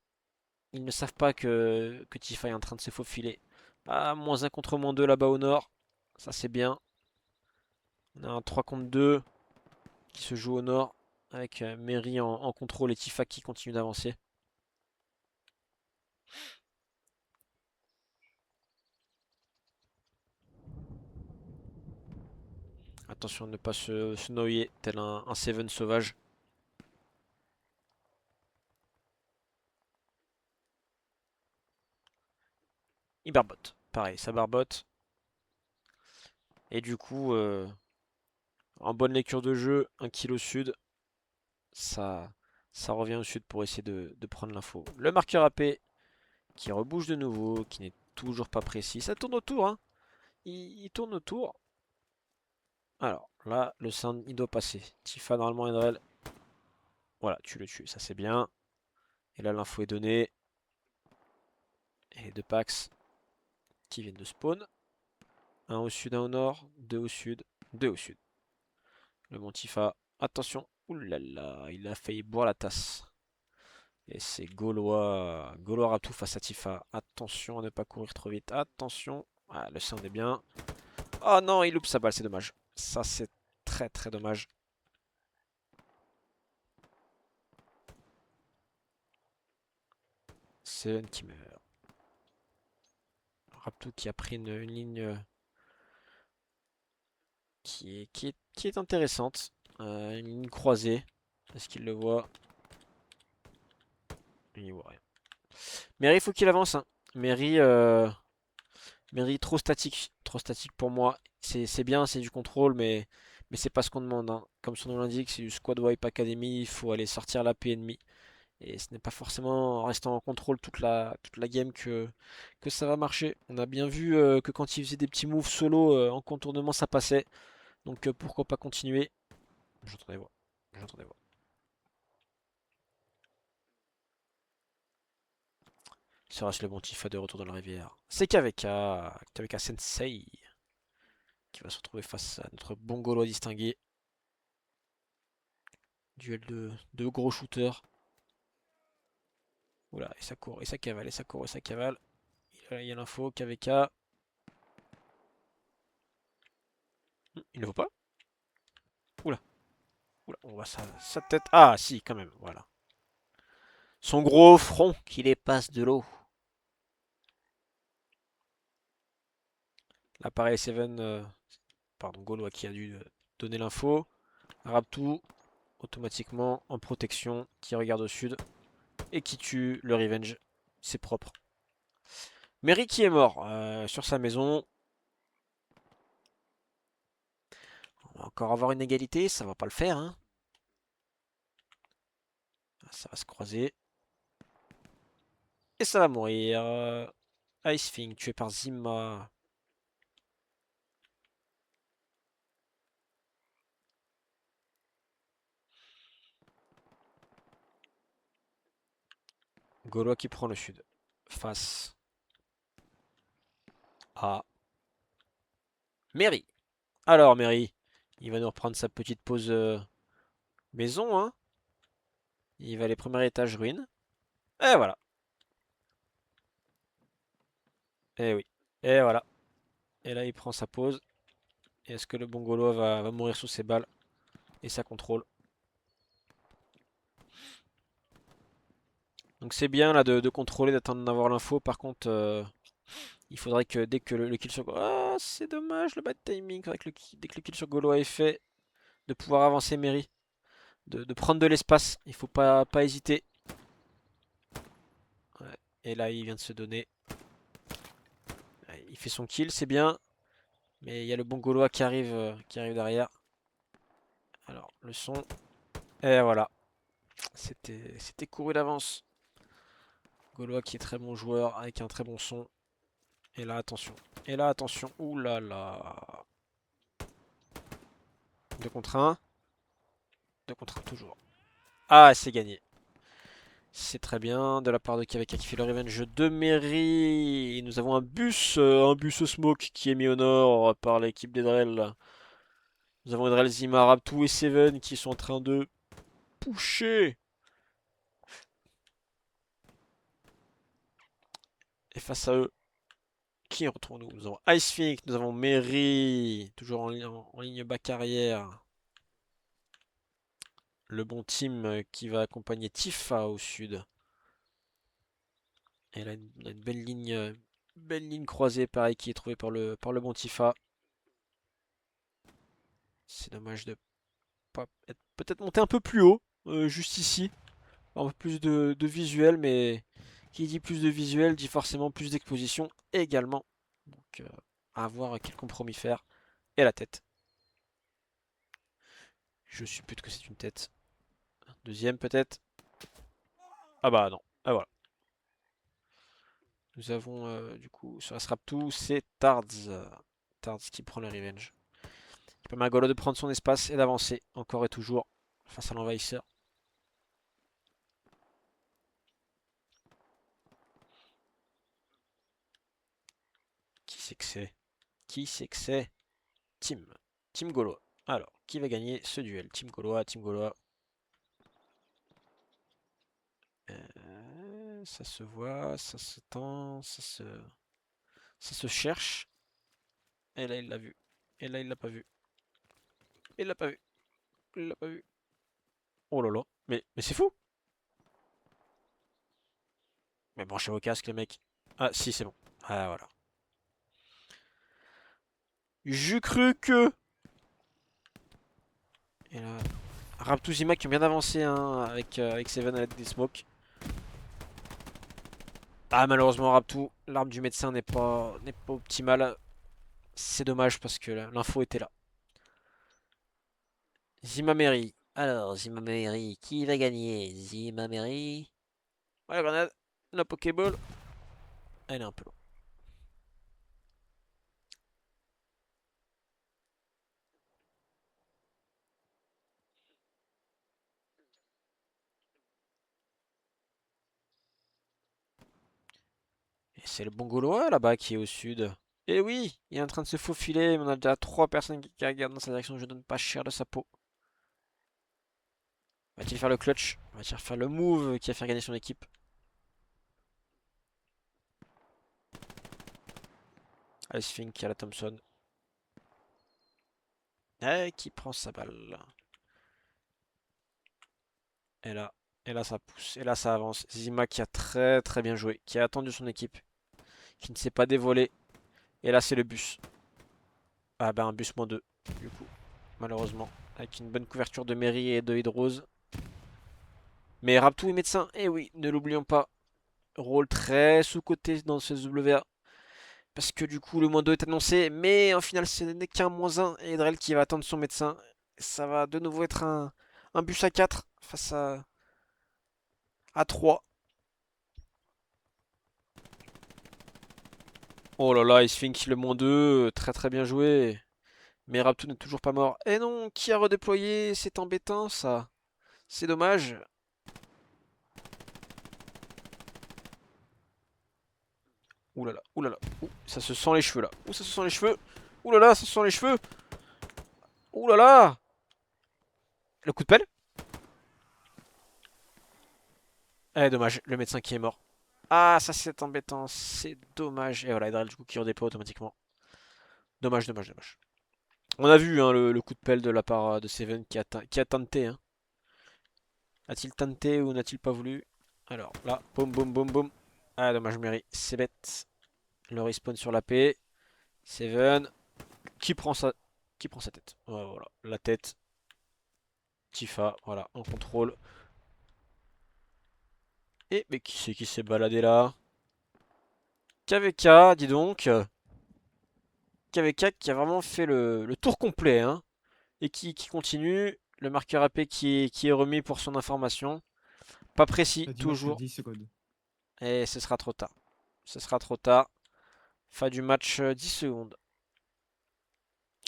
Ils ne savent pas que Tifa est en train de se faufiler. Ah, -1 contre -2 là-bas au nord. Ça c'est bien. On a un 3 contre 2 qui se joue au nord. Avec Mary en contrôle et Tifa qui continue d'avancer. Attention à ne pas se noyer tel un Seven sauvage. Il barbote. Pareil, ça barbote. Et du coup, en bonne lecture de jeu, 1 kill au sud. Ça revient au sud pour essayer de prendre l'info. Le marqueur AP qui rebouge de nouveau, qui n'est toujours pas précis. Ça tourne autour, hein. Il tourne autour. Alors, là, le sound, il doit passer. Tifa, normalement, Edrel. Voilà, tu le tues, ça c'est bien. Et là, l'info est donnée. Et les deux Pax qui viennent de spawn. Un au sud, un au nord. Deux au sud, deux au sud. Le bon Tifa, attention. Ouh là là, il a failli boire la tasse. Et c'est Gaulois Raptou face à Tifa. Attention à ne pas courir trop vite. Attention. Ah, le sound est bien. Oh non, il loupe sa balle, c'est dommage. Ça, c'est très très dommage. Seven qui meurt. Raptou qui a pris une ligne qui est intéressante. Une ligne croisée. Est-ce qu'il le voit? Il n'y voit rien. Mary, il faut qu'il avance. Hein. Mary, trop statique. Trop statique pour moi. C'est bien, c'est du contrôle, mais c'est pas ce qu'on demande. Hein. Comme son nom l'indique, c'est du Squad Wipe Academy. Il faut aller sortir la P ennemie. Et ce n'est pas forcément en restant en contrôle toute la game que ça va marcher. On a bien vu que quand il faisait des petits moves solo en contournement, ça passait. Donc pourquoi pas continuer? J'entends des voix. J'entends des voix. Sera-ce le bon Tifa de retour dans la rivière? C'est KVK Sensei qui va se retrouver face à notre bon Gaulois distingué. Duel de gros shooters. Oula, et ça court, et ça cavale, et ça court, et ça cavale. Il y a l'info, KVK. Il ne vaut pas? Oula, oula, on voit sa tête. Ah, si, quand même, voilà. Son gros front qui dépasse de l'eau. L'appareil 7, pardon, Gaulois qui a dû donner l'info. Raptou, automatiquement en protection, qui regarde au sud et qui tue le Revenge. C'est propre. Mary qui est mort sur sa maison. On va encore avoir une égalité, ça va pas le faire. Hein. Ça va se croiser. Et ça va mourir. Icefing tué par Zima. Gaulois qui prend le sud. Face à Mary. Alors Mary, il va nous reprendre sa petite pause maison. Hein. Il va aller premier étage ruine. Et voilà. Et oui. Et voilà. Et là il prend sa pause. Et est-ce que le bon Gaulois va mourir sous ses balles et ça contrôle. Donc c'est bien là de contrôler, d'attendre d'avoir l'info. Par contre, il faudrait que dès que le kill sur Gaulois... Ah, c'est dommage le bad timing. Dès que le kill sur Gaulois est fait, de pouvoir avancer Mary. De prendre de l'espace. Il faut pas hésiter. Ouais. Et là il vient de se donner. Ouais, il fait son kill, c'est bien. Mais il y a le bon Gaulois qui arrive derrière. Alors le son. Et voilà. C'était couru d'avance. Gaulois qui est très bon joueur avec un très bon son. Et là, attention. Et là, attention. Ouh là là. 2 contre 1. 2 contre 1 toujours. Ah, c'est gagné. C'est très bien de la part de KVK qui fait le revenge de Mary. Et nous avons un bus smoke qui est mis au nord par l'équipe d'Edrel. Nous avons Edrel, Zima, Raptou et Seven qui sont en train de pusher. Et face à eux, qui retrouve-nous? Nous avons Icefink, nous avons Mary, toujours en ligne bas carrière. Le bon team qui va accompagner Tifa au sud. Et là, une belle ligne croisée, pareil, qui est trouvée par le bon Tifa. C'est dommage de pas être peut-être monter un peu plus haut, juste ici. Un peu plus de visuel, mais qui dit plus de visuel dit forcément plus d'exposition également. Donc, à voir quel compromis faire. Et la tête. Je suppute que c'est une tête. Deuxième peut-être. Ah bah non. Ah voilà. Nous avons du coup sur la Sraptou, c'est Tards. Tards qui prend le revenge. Qui permet à Gaulois de prendre son espace et d'avancer encore et toujours face à l'envahisseur. Qui c'est que c'est? Qui c'est que c'est? Team Gaulois. Alors, qui va gagner ce duel? Team Gaulois, Team Gaulois. Ça se voit, ça se tend, ça se cherche. Et là, il l'a vu. Et là, il l'a pas vu. Il l'a pas vu. Il l'a pas vu. Oh là là. Mais c'est fou. Mais branchez vos casques, les mecs. Ah, si, c'est bon. Ah, voilà. Je cru que... Et là... Raptou Zima qui ont bien avancé hein, avec Seven à l'aide des smokes. Ah, malheureusement, Raptou, l'arme du médecin n'est pas optimale. C'est dommage parce que l'info était là. Zima Mary. Alors, Zima Mary, qui va gagner? Zima Mary. Ouais, la grenade. La Pokéball. Elle est un peu loin. Et c'est le bon Gaulois là-bas qui est au sud. Et oui, il est en train de se faufiler, mais on a déjà 3 personnes qui regardent dans sa direction. Je donne pas cher de sa peau. Va-t-il faire le clutch? Va-t-il faire le move qui va faire gagner son équipe? Ice Fink qui a la Thompson. Et qui prend sa balle. Et là, ça pousse. Et là, ça avance. Zima qui a très très bien joué. Qui a attendu son équipe. Qui ne s'est pas dévoilé. Et là, c'est le bus. Ah ben, un bus -2. Du coup, malheureusement. Avec une bonne couverture de Mary et de Hydrose. Mais Raptou est médecin. Et oui, ne l'oublions pas. Rôle très sous-coté dans ce WA. Parce que du coup, le -2 est annoncé. Mais en final, ce n'est qu'un -1. Et Edrel qui va attendre son médecin. Ça va de nouveau être un bus à 4 face à 3. Oh là là, Sphinx le -2. Très très bien joué. Mais Raptou n'est toujours pas mort. Et non, qui a redéployé? C'est embêtant ça. C'est dommage. Ouh là là, ouh là là. Ouh, ça se sent les cheveux là. Ouh, ça se sent les cheveux. Ouh là là, ça se sent les cheveux. Ouh là là. Le coup de pelle. Eh, dommage, le médecin qui est mort. Ah, ça c'est embêtant, c'est dommage. Et voilà, Edrel du coup qui redéploie automatiquement. Dommage, dommage, dommage. On a vu hein, le coup de pelle de la part de Seven qui a tenté. Hein. A-t-il tenté ou n'a-t-il pas voulu? Alors là, boum boum boum boum. Ah, dommage, Mary, c'est bête. Le respawn sur la paix. Seven qui prend sa tête. Ouais, voilà, la tête. Tifa, voilà, en contrôle. Et mais qui c'est qui s'est baladé là? KVK, dis donc. KVK qui a vraiment fait le tour complet, hein. Et qui continue. Le marqueur AP qui est remis pour son information. Pas précis, T'as dit match de toujours. 10 secondes. Et ce sera trop tard. Ce sera trop tard. Fin du match, 10 secondes.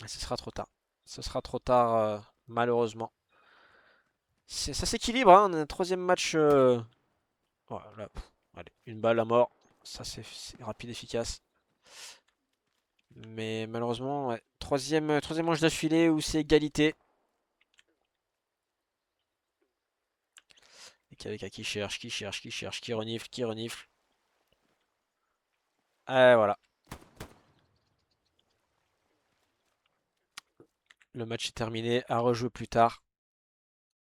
Et ce sera trop tard. Ce sera trop tard, malheureusement. Ça s'équilibre, hein. On a un troisième match. Voilà, allez, une balle à mort. Ça, c'est rapide, efficace. Mais malheureusement, ouais. Troisième manche d'affilée où c'est égalité. Et KVK qui cherche, qui renifle, qui renifle. Et voilà. Le match est terminé, à rejouer plus tard.